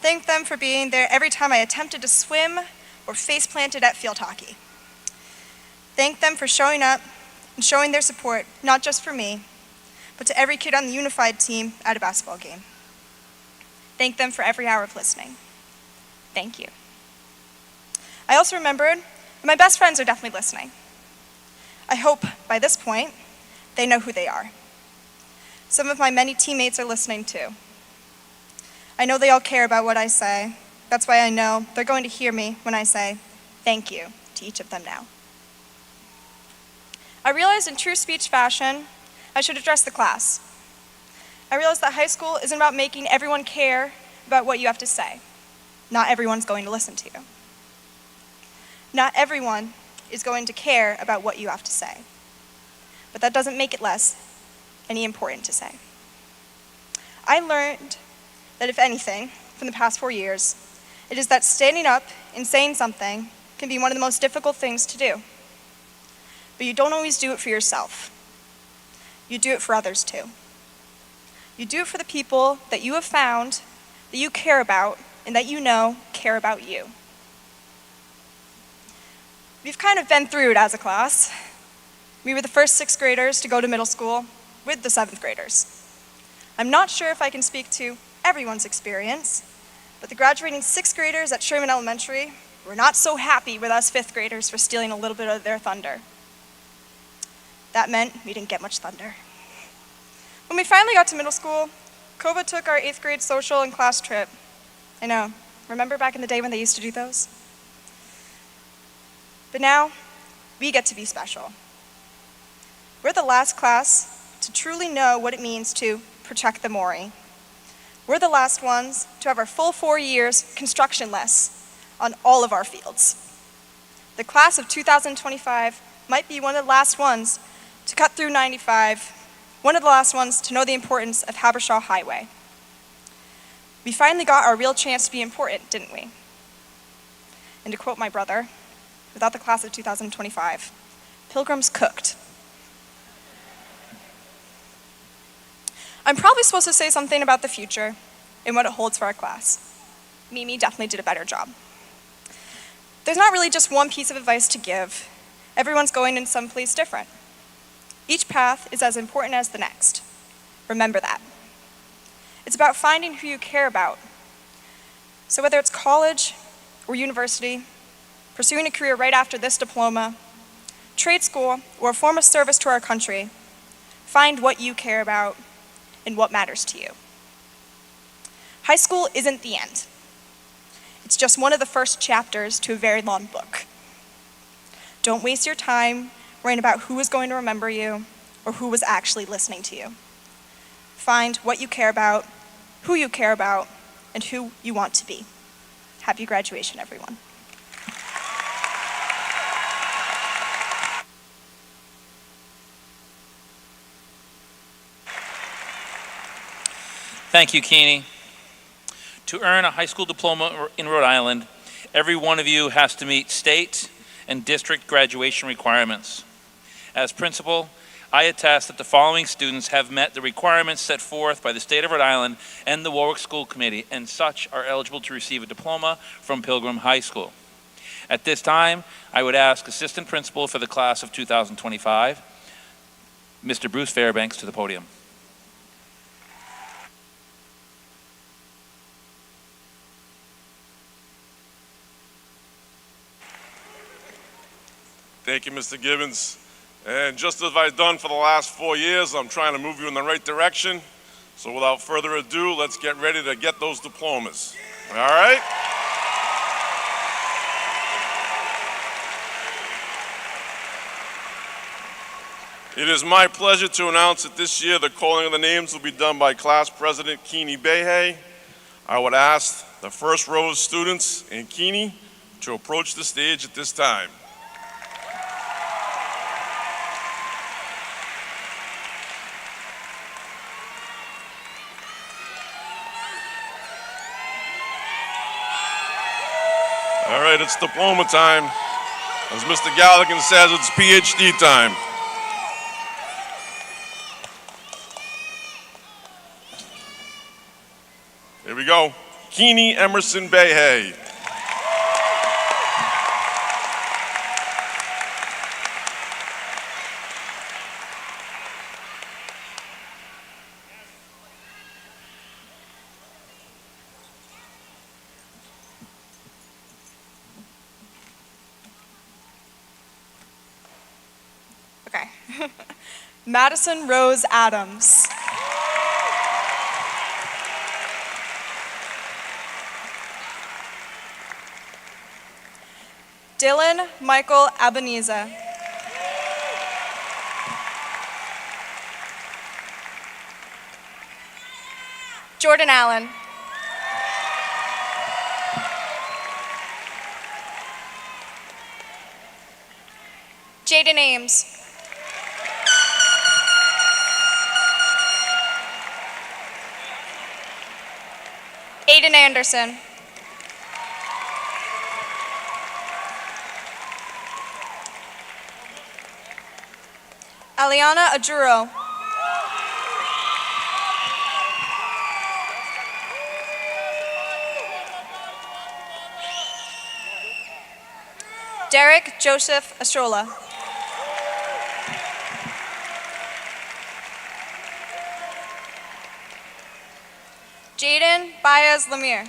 Speaker 2: Thank them for being there every time I attempted to swim or face planted at field hockey. Thank them for showing up and showing their support, not just for me, but to every kid on the unified team at a basketball game. Thank them for every hour of listening. Thank you. I also remembered that my best friends are definitely listening. I hope by this point they know who they are. Some of my many teammates are listening too. I know they all care about what I say. That's why I know they're going to hear me when I say thank you to each of them now. I realized in true speech fashion, I should address the class. I realized that high school isn't about making everyone care about what you have to say. Not everyone's going to listen to you. Not everyone is going to care about what you have to say. But that doesn't make it less any important to say. I learned that if anything, from the past 4 years, it is that standing up and saying something can be one of the most difficult things to do. But you don't always do it for yourself. You do it for others too. You do it for the people that you have found, that you care about, and that you know care about you. We've kind of been through it as a class. We were the first 6th graders to go to middle school with the 7th graders. I'm not sure if I can speak to everyone's experience, but the graduating 6th graders at Sherman Elementary were not so happy with us 5th graders for stealing a little bit of their thunder. That meant we didn't get much thunder. When we finally got to middle school, Kova took our 8th grade social and class trip. I know, remember back in the day when they used to do those? But now, we get to be special. We're the last class to truly know what it means to protect the Maury. We're the last ones to have our full 4 years constructionless on all of our fields. The class of 2025 might be one of the last ones to cut through 95, one of the last ones to know the importance of Habershaw Highway. We finally got our real chance to be important, didn't we? And to quote my brother, without the class of 2025, Pilgrim's cooked. I'm probably supposed to say something about the future and what it holds for our class. Mimi definitely did a better job. There's not really just one piece of advice to give. Everyone's going in some place different. Each path is as important as the next. Remember that. It's about finding who you care about. So whether it's college or university, pursuing a career right after this diploma, trade school, or a form of service to our country, find what you care about and what matters to you. High school isn't the end. It's just one of the first chapters to a very long book. Don't waste your time worrying about who is going to remember you or who was actually listening to you. Find what you care about, who you care about, and who you want to be. Happy graduation, everyone.
Speaker 1: Thank you, Keeney. To earn a high school diploma in Rhode Island, every one of you has to meet state and district graduation requirements. As principal, I attest that the following students have met the requirements set forth by the state of Rhode Island and the Warwick School Committee, and such are eligible to receive a diploma from Pilgrim High School. At this time, I would ask Assistant Principal for the class of 2025, Mr. Bruce Fairbanks, to the podium.
Speaker 10: Thank you, Mr. Gibbons. And just as I've done for the last 4 years, I'm trying to move you in the right direction. So without further ado, let's get ready to get those diplomas. All right? It is my pleasure to announce that this year the calling of the names will be done by Class President Keeney Behe. I would ask the first row of students and Keeney to approach the stage at this time. All right, it's diploma time. As Mr. Galligan says, it's PhD time. Here we go. Keeney Emerson Behe.
Speaker 2: Okay. Madison Rose Adams. Dylan Michael Abeniza. Jordan Allen. Jaden Ames. Aiden Anderson. Aliana Adjuro. Derek Joseph Astrola. Jaden Baez Lemire.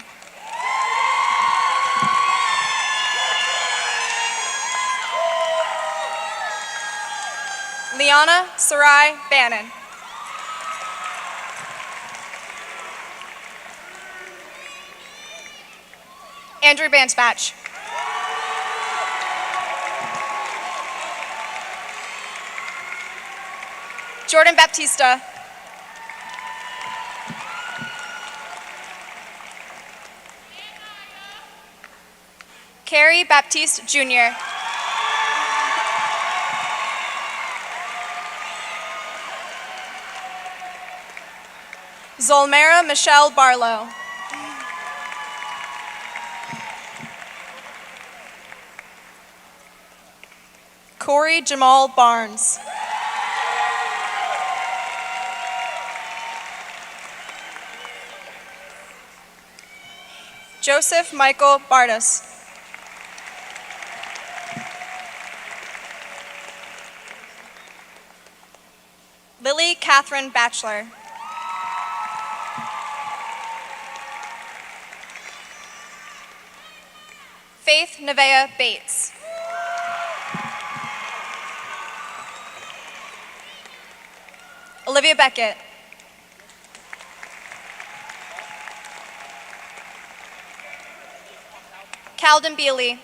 Speaker 2: Liana Sarai Bannon. Andrew Banspatch. Jordan Baptista. Carrie Baptiste Jr. Zolmera Michelle Barlow. Corey Jamal Barnes. Joseph Michael Bardas. Lily Catherine Batchelor. Faith Nevea Bates. Olivia Beckett. Calden Bealey.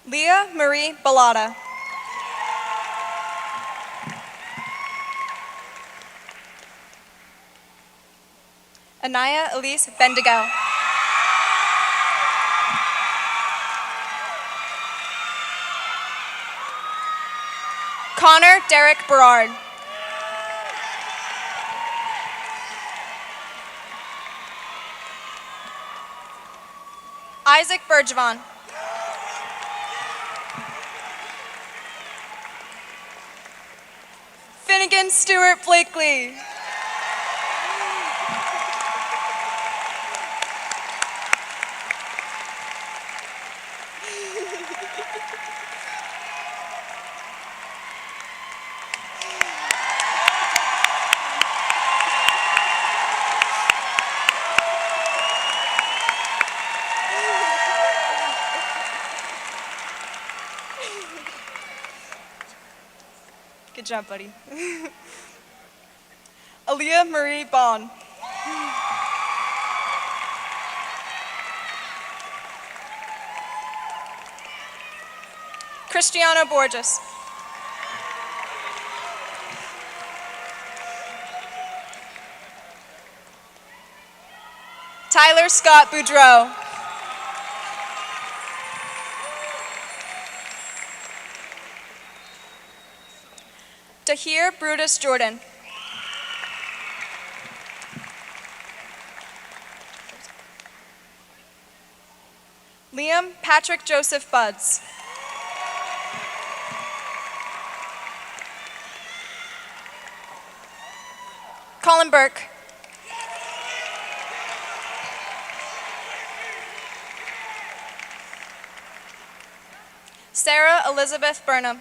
Speaker 2: Leah Marie Bellata. Anaya Elise Bendigo. Connor Derek Berard. Isaac Bergevon. Finnegan Stewart Blakely. Good job, buddy. Aaliyah Marie Bond. Cristiano Borges. Tyler Scott Boudreau. Tahir Brutus Jordan. Liam Patrick Joseph Buds. Colin Burke. Sarah Elizabeth Burnham.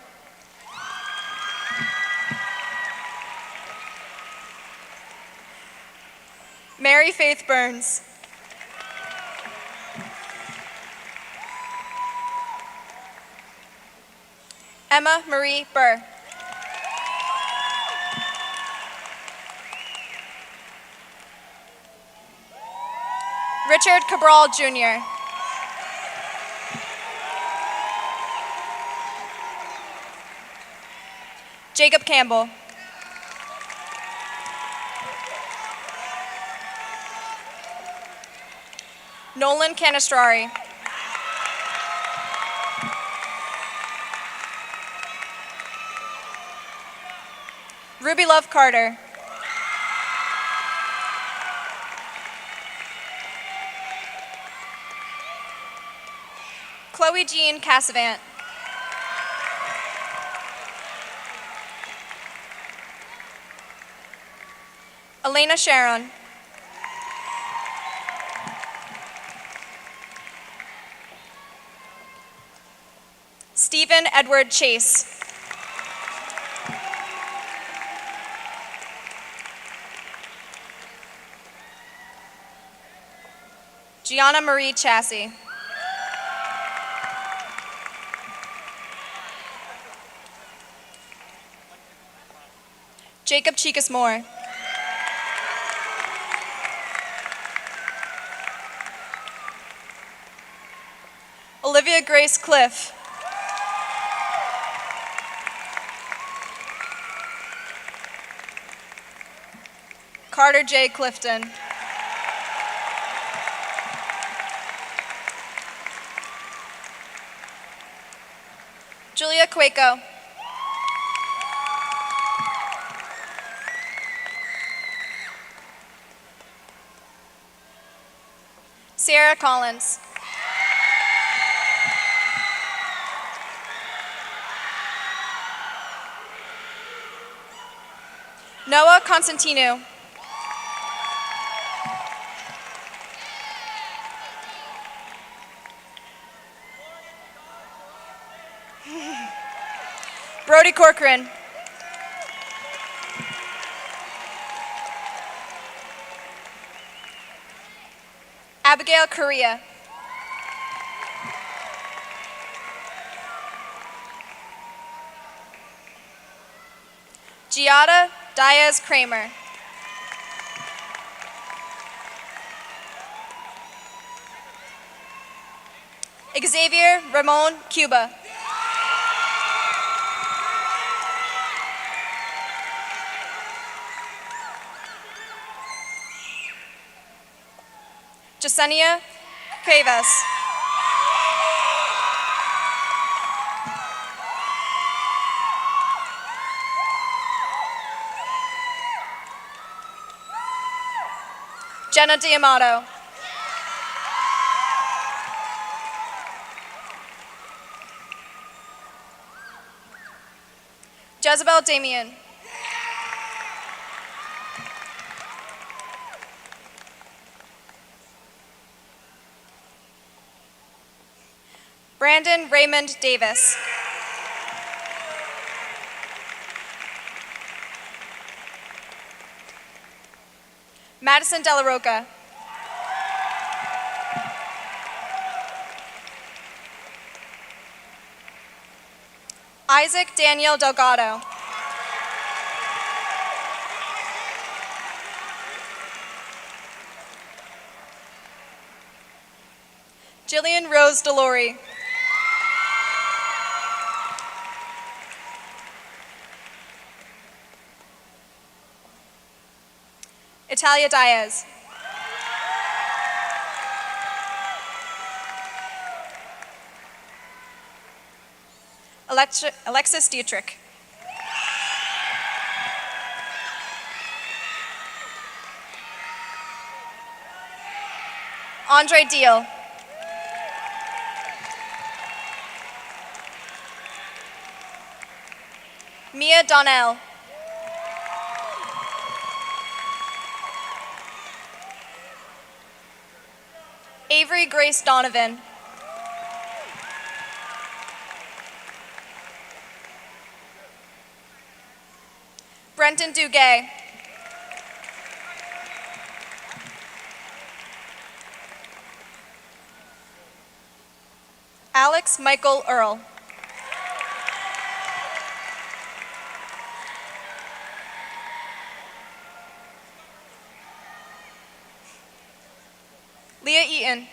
Speaker 2: Mary Faith Burns. Emma Marie Burr. Richard Cabral Jr. Jacob Campbell. Nolan Canistrari. Ruby Love Carter. Chloe Jean Cassavant. Elena Sharon. Stephen Edward Chase. Gianna Marie Chassie. Jacob Chicas Moore. Olivia Grace Cliff. Carter J. Clifton. Julia Cueco. Sierra Collins. Noah Constantino. Brody Corcoran. Abigail Correa. Giada Diaz Kramer. Xavier Ramon Cuba. Jasenia Cuevas. Jenna D'Amato. Jezebel Damien. Brandon Raymond Davis. Madison Della Roca. Isaac Daniel Delgado. Jillian Rose Delory. Italia Diaz. Alexis Dietrich. Andre Deal. Mia Donnell. Avery Grace Donovan. Brenton Duguay. Alex Michael Earl. Leah Eaton.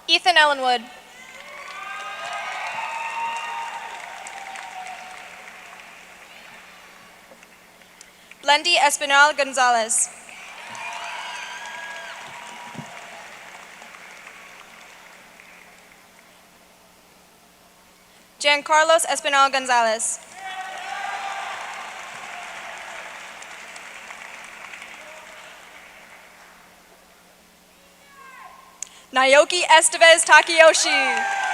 Speaker 2: Ethan Ellenwood. Blendy Espinal Gonzalez. Giancarlos Espinal Gonzalez. Naoki Estevez Takeyoshi.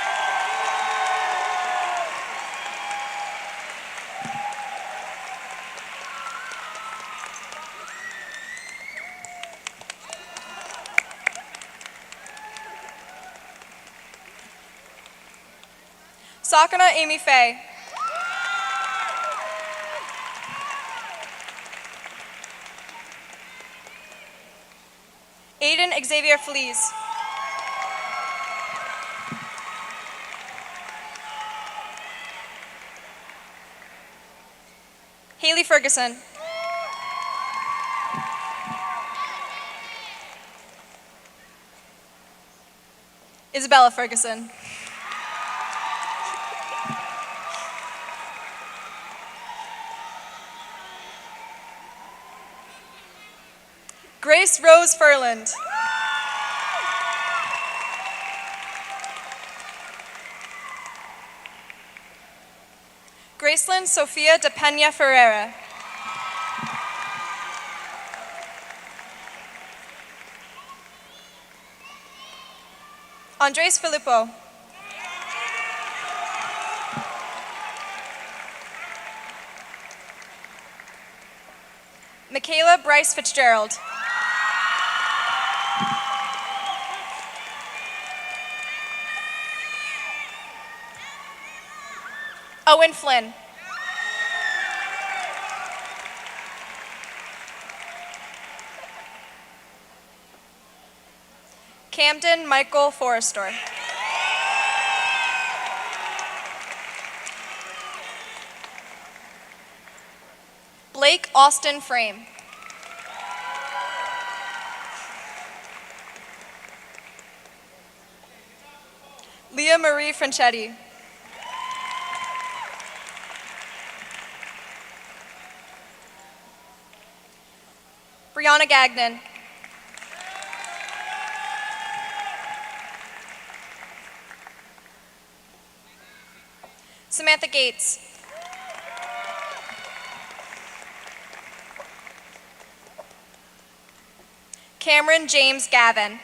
Speaker 2: Sakana Amy Faye. Aiden Xavier Feliz. Haley Ferguson. Isabella Ferguson. Grace Rose Furland. Gracelyn Sofia de Pena Ferreira. Andres Filippo. Michaela Bryce Fitzgerald. Owen Flynn. Camden Michael Forrester. Blake Austin Frame. Leah Marie Franchetti. Brianna Gagnon. Samantha Gates. Cameron James Gavin.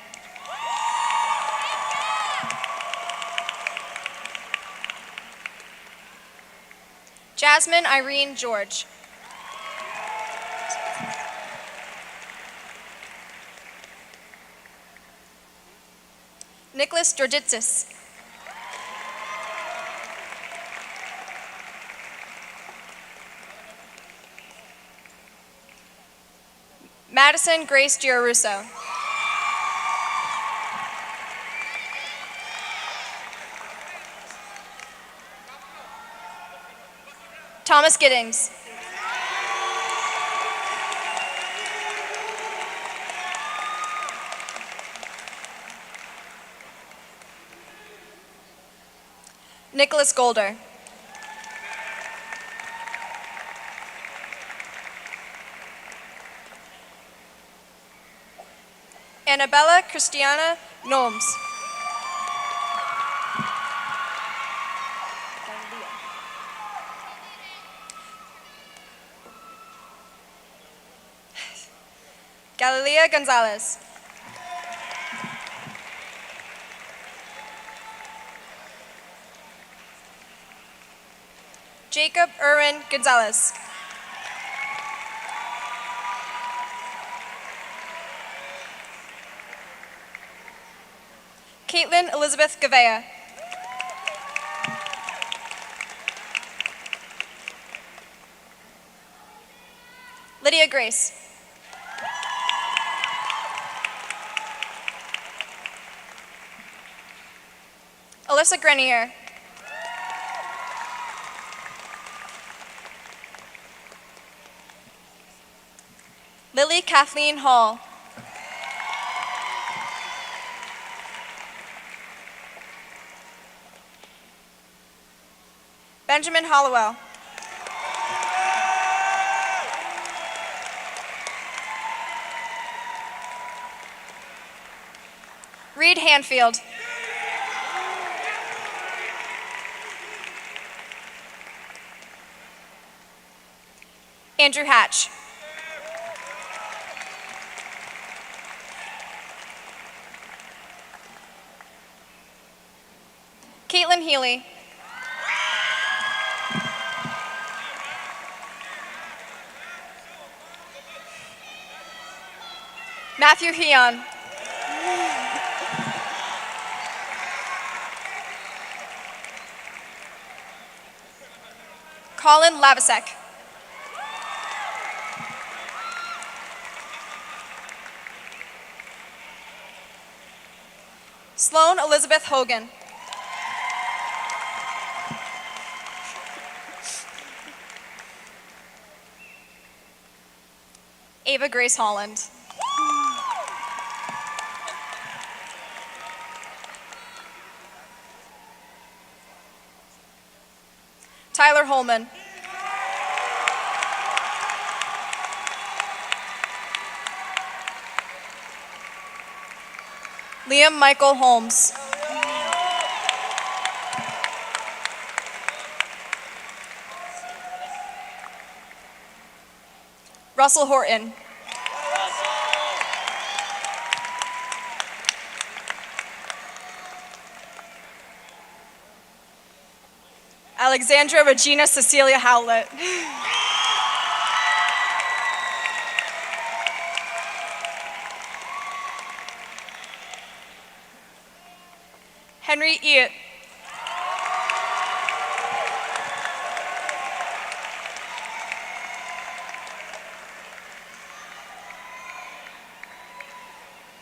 Speaker 2: Jasmine Irene George. Nicholas Georgitsis. Madison Grace Giarusso. Thomas Giddings. Nicholas Golder. Annabella Christiana Gnomes. Galilea Gonzalez. Jacob Erwin Gonzalez. Caitlin Elizabeth Gavea. Lydia Grace. Alyssa Grenier. Lily Kathleen Hall. Benjamin Hollowell. Reed Hanfield. Andrew Hatch. Caitlin Healy. Matthew Heon. Colin Lavasek. Sloan Elizabeth Hogan. Ava Grace Holland. Tyler Holman. Liam Michael Holmes. Russell Horton. Alexandra Regina Cecilia Howlett. Henry Eat.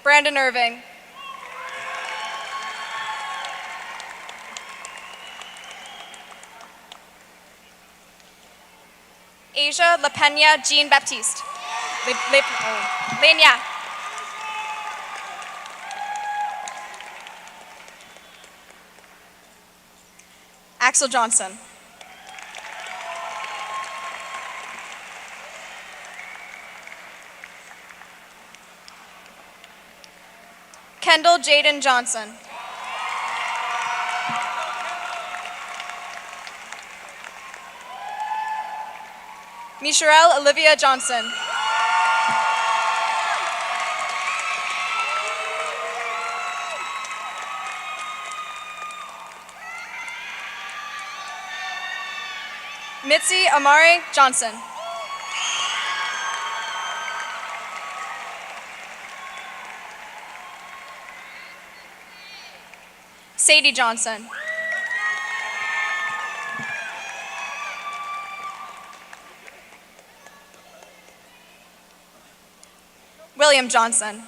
Speaker 2: Brandon Irving. Asia LaPena Jean Baptiste. Lenya. Axel Johnson. Kendall Jaden Johnson. Misharelle Olivia Johnson. Mitzi Amari Johnson. Sadie Johnson. William Johnson.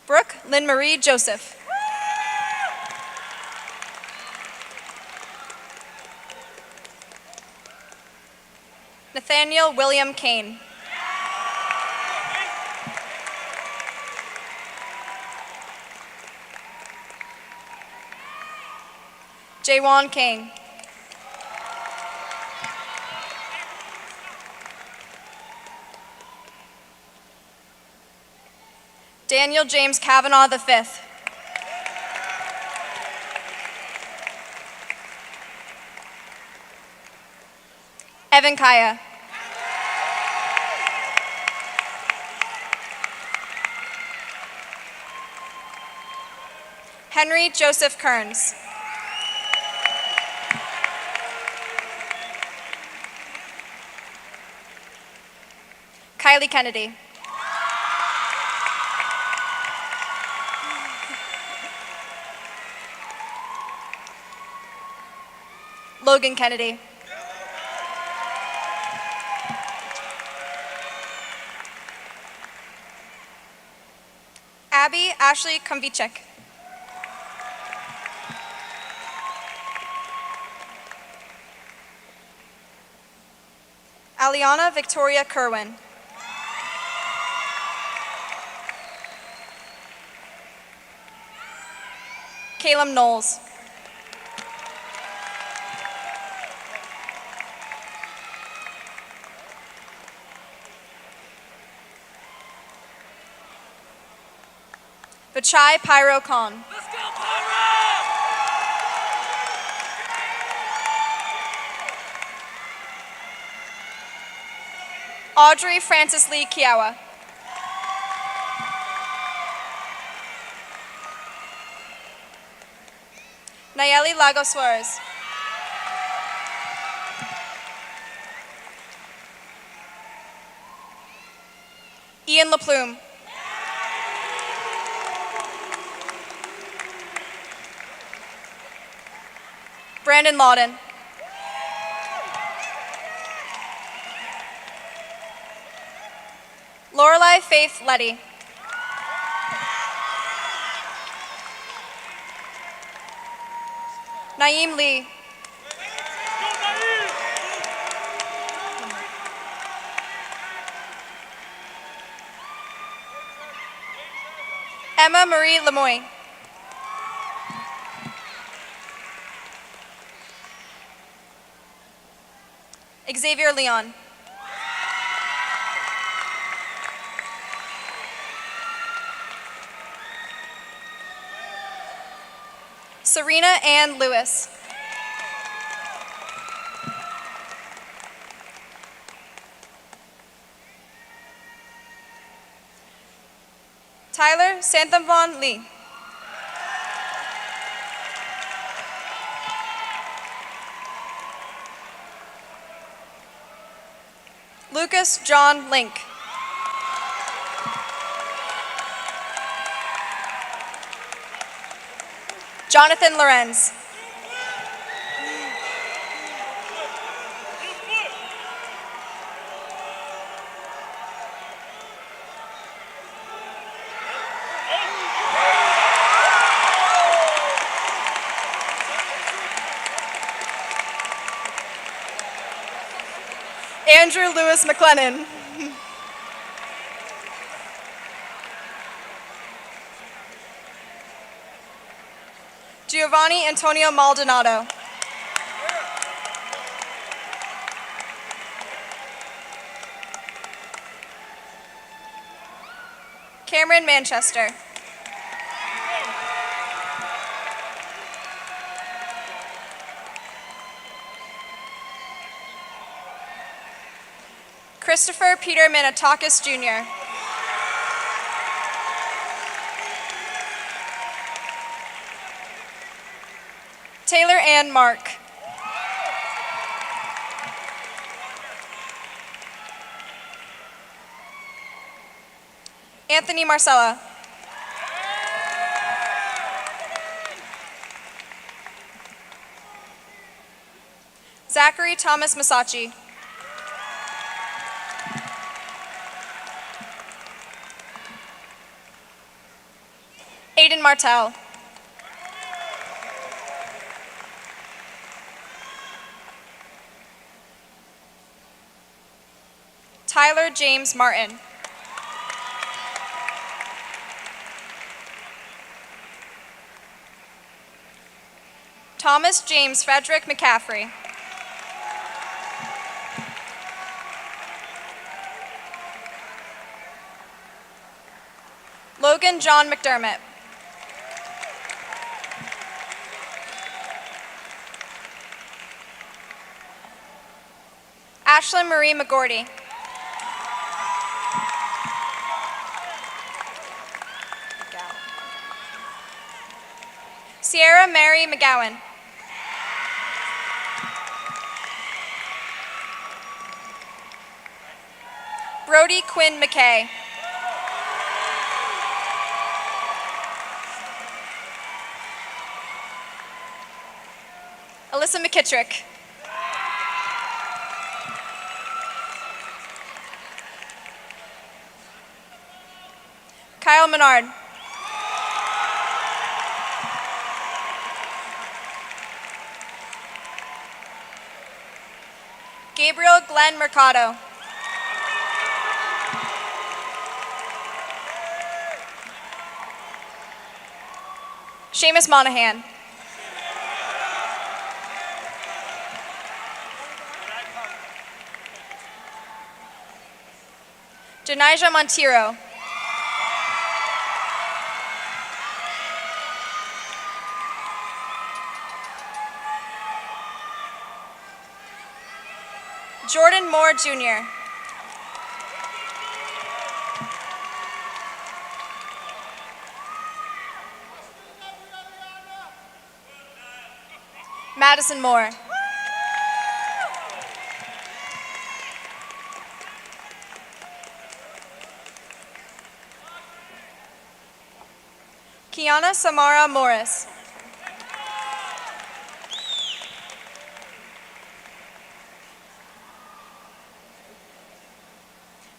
Speaker 2: Brooke Lynn Marie Joseph. Nathaniel William Kane. Jaywan King. Daniel James Kavanaugh V. Evan Kaya. Henry Joseph Kearns. Kylie Kennedy. Logan Kennedy. Abby Ashley Konvichek. Aliana Victoria Kerwin. Caleb Knowles. Vichai Pyro Khan.
Speaker 6: Let's go, Pyro!
Speaker 2: Audrey Francis Lee Kiawa. Nayeli Lago Suarez. Ian LaPlume. Brandon Lawden. Lorelei Faith Letty. Naeem Lee. Emma Marie Lemoy. Xavier Leon. Serena Ann Lewis. Tyler Santhavon Lee. Lucas John Link. Jonathan Lorenz. Andrew Lewis McLennan. Giovanni Antonio Maldonado. Cameron Manchester. Christopher Peter Manatakis Jr. Taylor Ann Mark. Anthony Marcella. Zachary Thomas Masachi. Aiden Martell. Tyler James Martin. Thomas James Frederick McCaffrey. Logan John McDermott. Ashlyn Marie McGordy. Sierra Mary McGowan. Brody Quinn McKay. Alyssa McKittrick. Kyle Menard. Gabriel Glenn Mercado. Seamus Monahan. Janijah Montero. Jordan Moore Jr. Madison Moore. Kiana Samara Morris.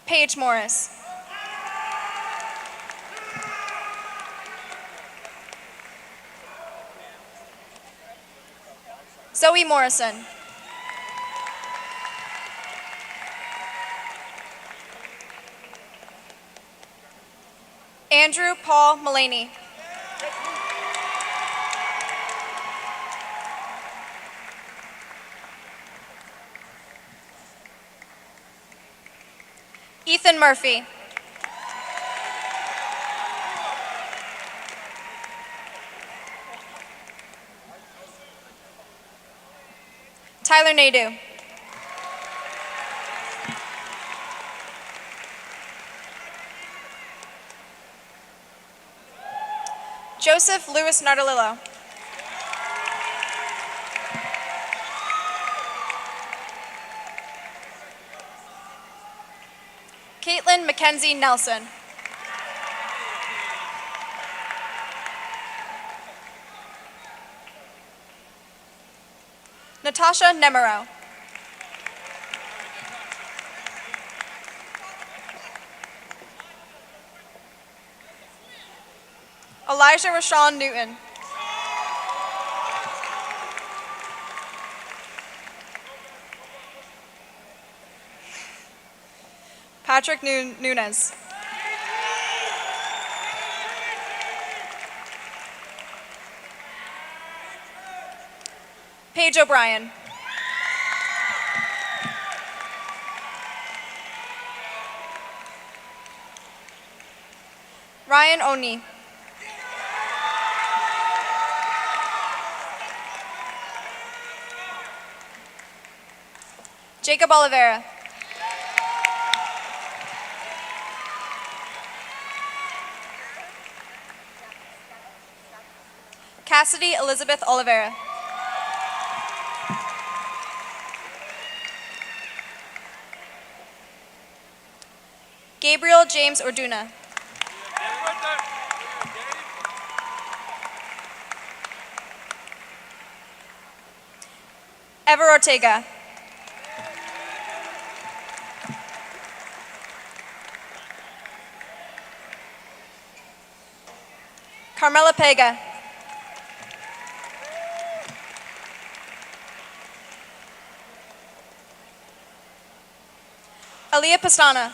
Speaker 2: Paige Morris. Zoe Morrison. Andrew Paul Mullaney. Ethan Murphy. Tyler Nadeau. Joseph Lewis Nardalillo. Caitlin Mackenzie Nelson. Natasha Nemero. Elijah Rashawn Newton. Patrick Nunez. Paige O'Brien. Ryan Oni. Jacob Oliveira. Cassidy Elizabeth Oliveira. Gabriel James Orduna. Ever Ortega. Carmela Pega. Aaliyah Pastana.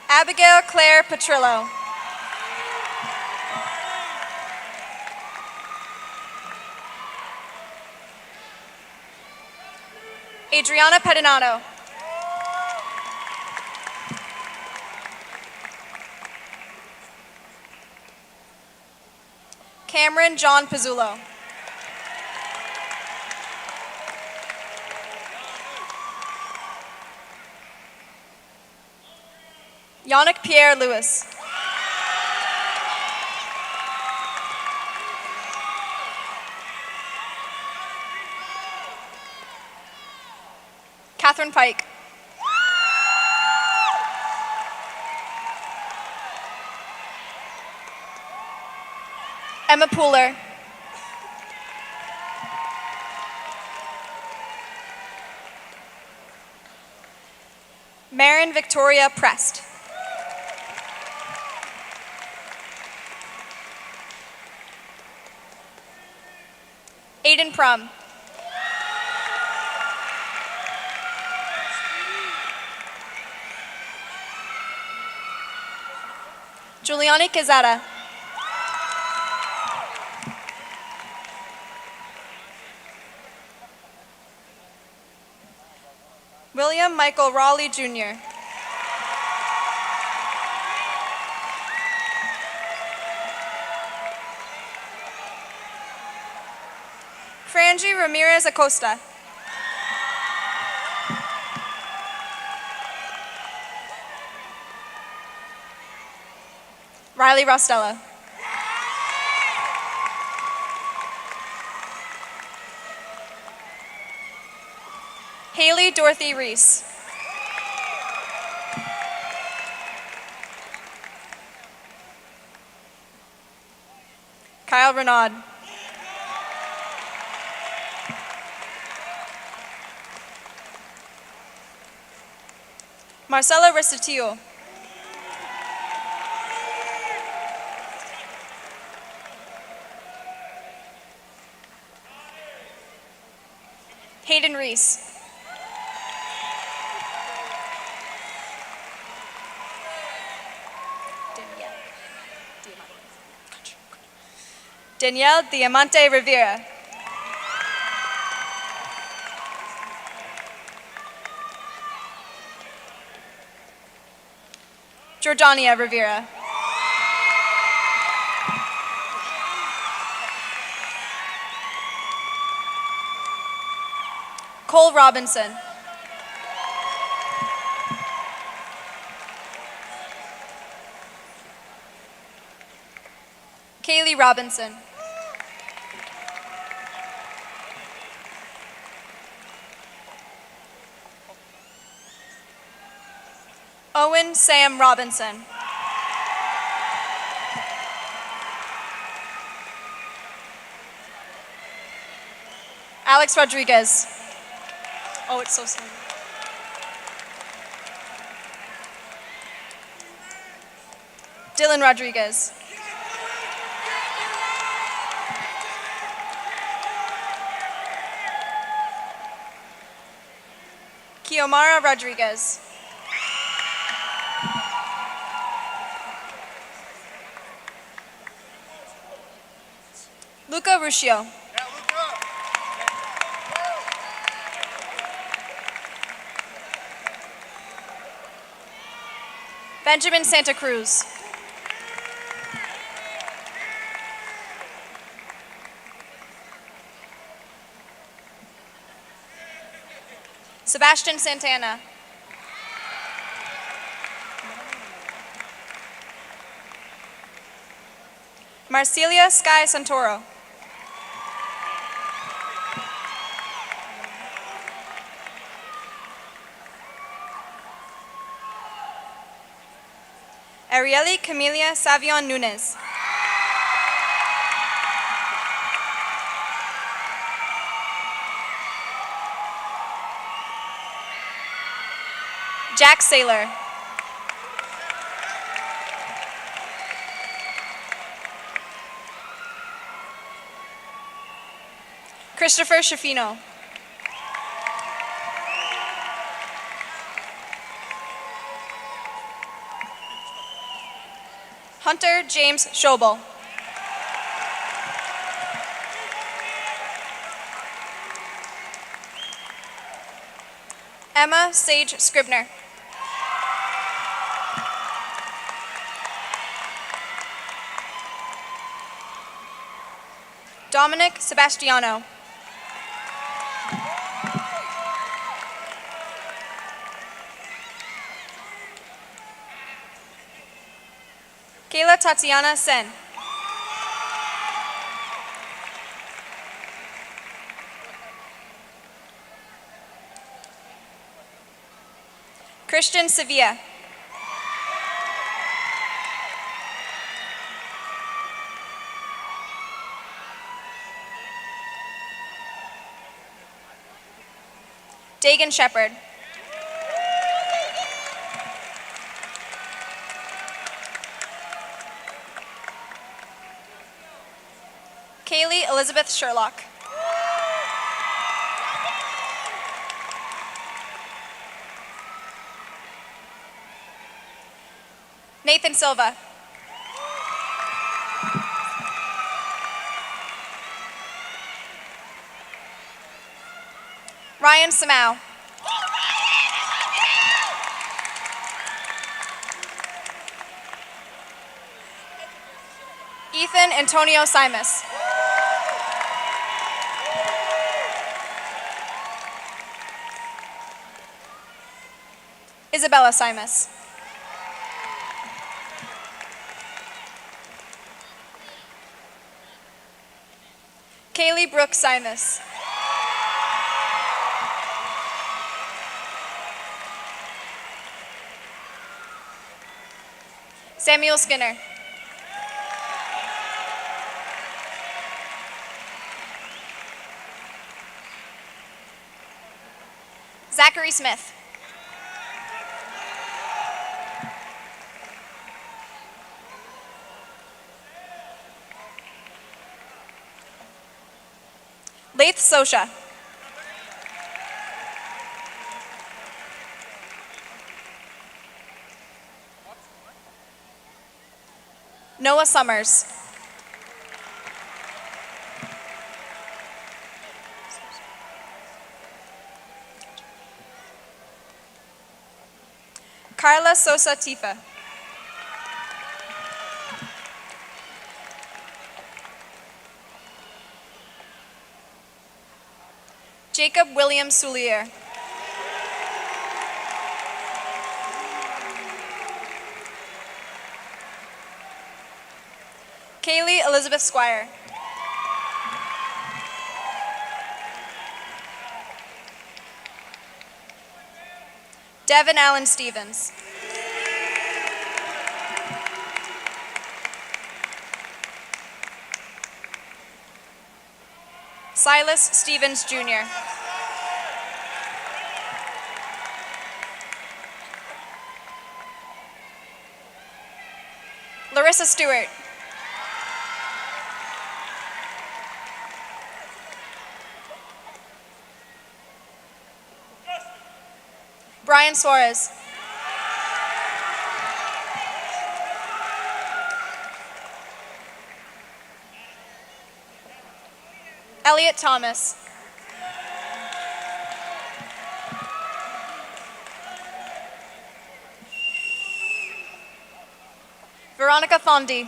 Speaker 2: Abigail Claire Petrillo. Adriana Pedinato. Cameron John Pizzulo. Yannick Pierre Lewis. Catherine Pike. Emma Pooler. Marin Victoria Prest. Aiden Prum. Giuliani Quezada. William Michael Raleigh Jr. Frangie Ramirez Acosta. Riley Rostella. Haley Dorothy Reese. Kyle Renaud. Marcela Restitillo. Hayden Reese. Danielle Diamante Rivera. Jordania Rivera. Cole Robinson. Kaylee Robinson. Owen Sam Robinson. Alex Rodriguez. Oh, it's so slow. Dylan Rodriguez. Kiomara Rodriguez. Luca Ruscio. Benjamin Santa Cruz. Sebastian Santana. Marcelia Sky Santoro. Arieli Camelia Savion Nunez. Jack Saylor. Christopher Shafino. Hunter James Schobel. Emma Sage Scribner. Dominic Sebastiano. Kayla Tatiana Sen. Christian Sevilla. Dagan Shepard. Kaylee Elizabeth Sherlock. Nathan Silva. Ryan Samau. Ethan Antonio Simus. Isabella Simus. Kaylee Brooke Simus. Samuel Skinner. Zachary Smith. Laith Sosha. Noah Summers. Carla Sosa Tifa. Jacob William Soulier. Kaylee Elizabeth Squire. Devin Allen Stevens. Silas Stevens Jr. Larissa Stewart. Brian Suarez. Elliot Thomas. Veronica Fondi.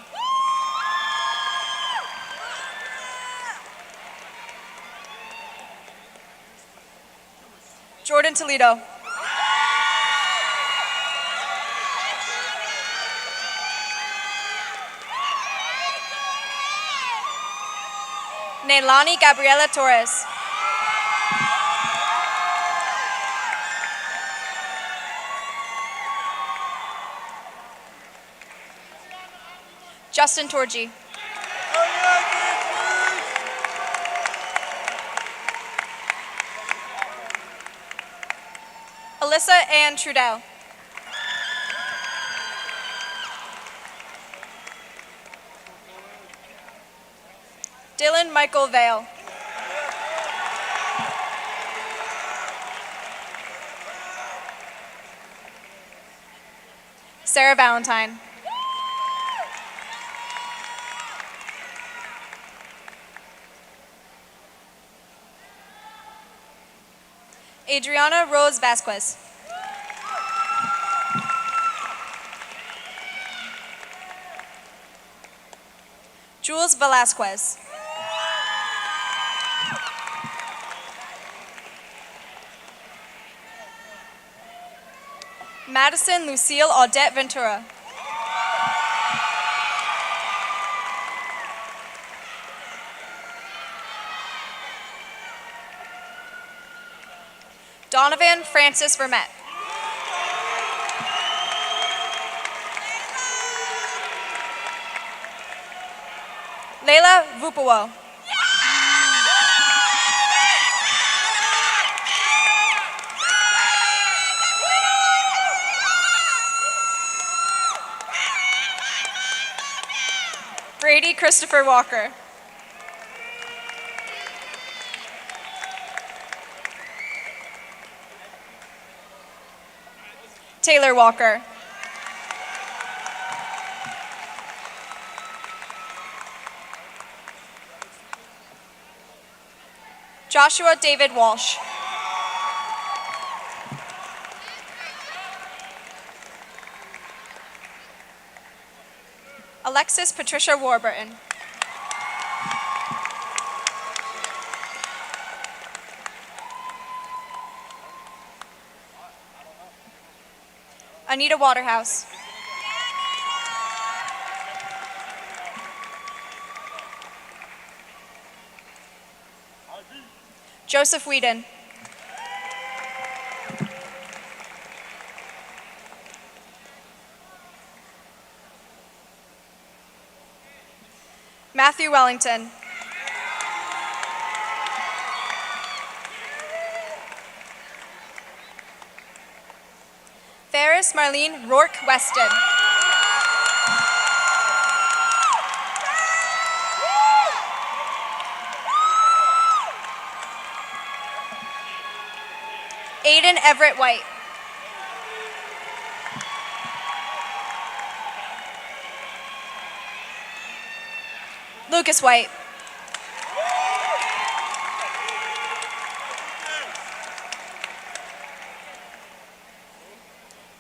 Speaker 2: Jordan Toledo. Neilani Gabriela Torres. Justin Torgi. Alyssa Ann Trudell. Dylan Michael Vale. Sarah Valentine. Adriana Rose Vasquez. Jules Velasquez. Madison Lucille Audette Ventura. Donovan Francis Vermette. Layla Vupawo. Brady Christopher Walker. Taylor Walker. Joshua David Walsh. Alexis Patricia Warburton. Anita Waterhouse. Joseph Whedon. Matthew Wellington. Ferris Marlene Rourke Weston. Aiden Everett White. Lucas White.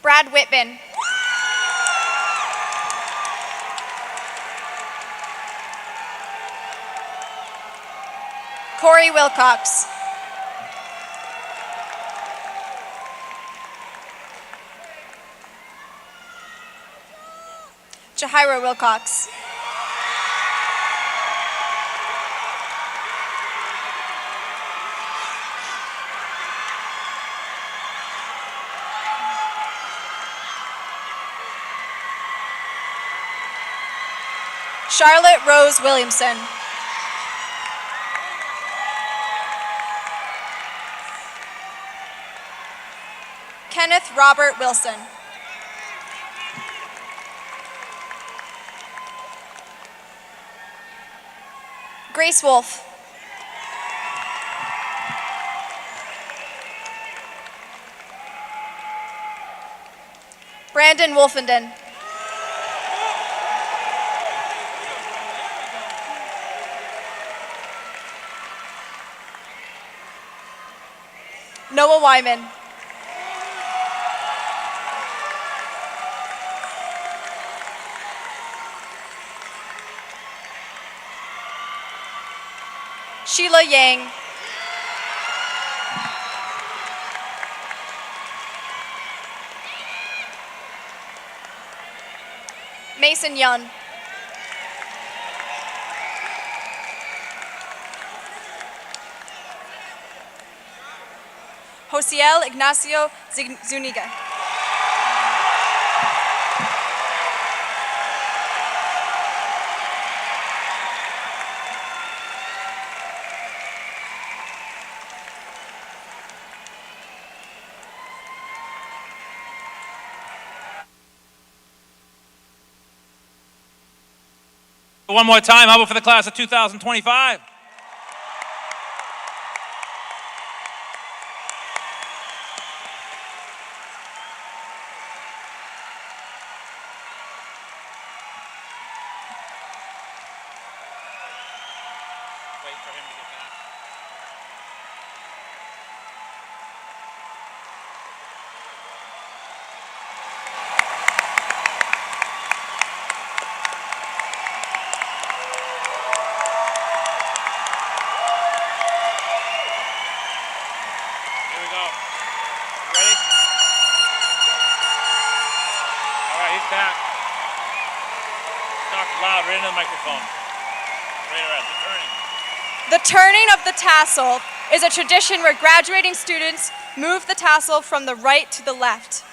Speaker 2: Brad Whitman. Corey Wilcox. Jahira Wilcox. Charlotte Rose Williamson. Kenneth Robert Wilson. Grace Wolf. Brandon Wolfenden. Noah Wyman. Sheila Yang. Mason Yun. Josiel Ignacio Zuniga.
Speaker 1: One more time, how about for the class of 2025? Wait for him to get back. Here we go. Ready? All right, he's back. Talk loud, right into the microphone. Right around, the turning.
Speaker 2: The turning of the tassel is a tradition where graduating students move the tassel from the right to the left.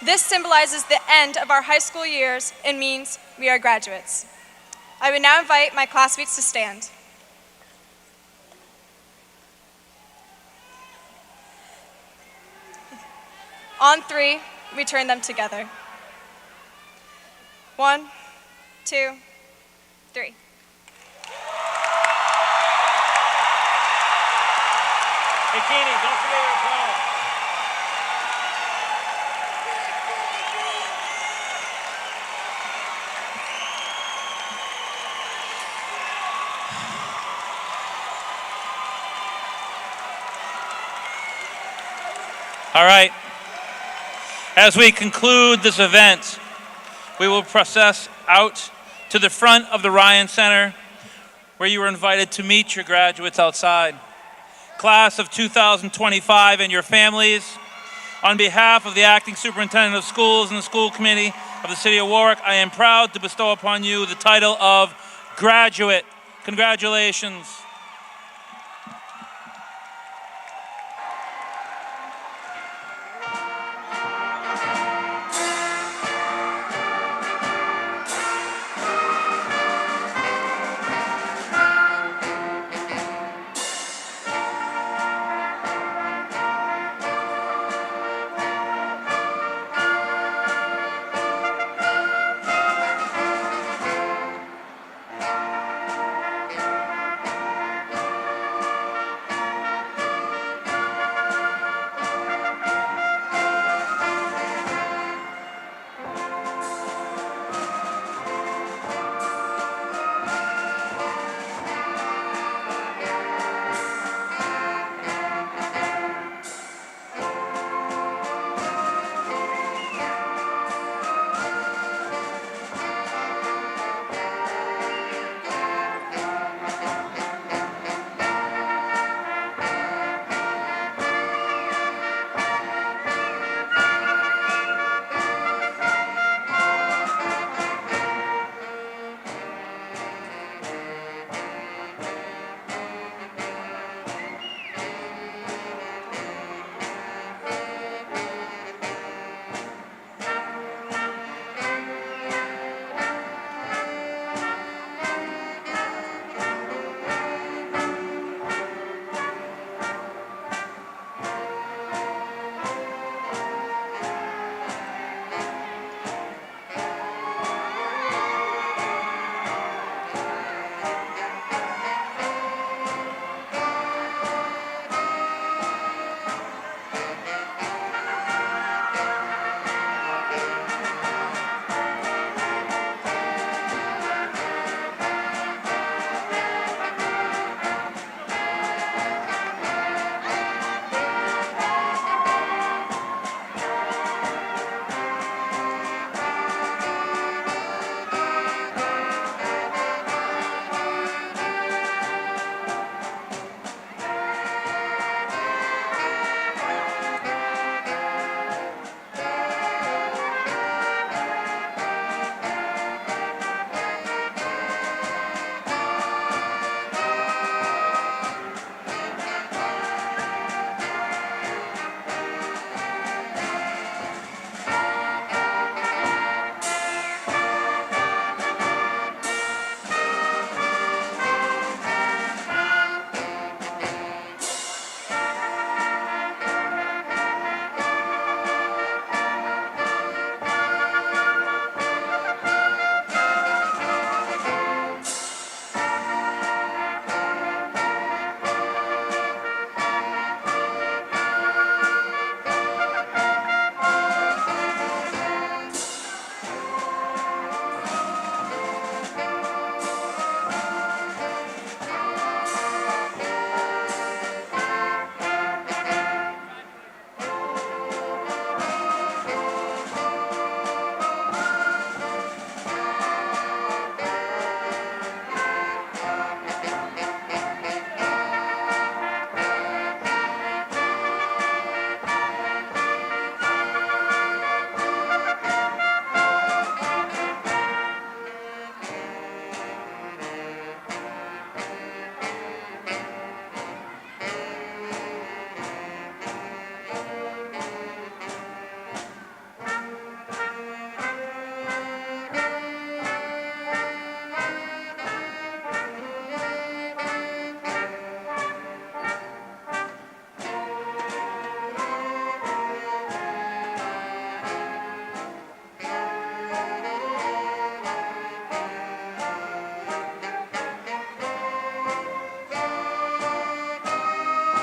Speaker 2: This symbolizes the end of our high school years and means we are graduates. I would now invite my classmates to stand. On three, we turn them together. 1, 2, 3.
Speaker 1: Hey, Keeney, don't forget your applause. All right. As we conclude this event, we will process out to the front of the Ryan Center, where you were invited to meet your graduates outside. Class of 2025 and your families, on behalf of the Acting Superintendent of Schools and the School Committee of the City of Warwick, I am proud to bestow upon you the title of Graduate. Congratulations.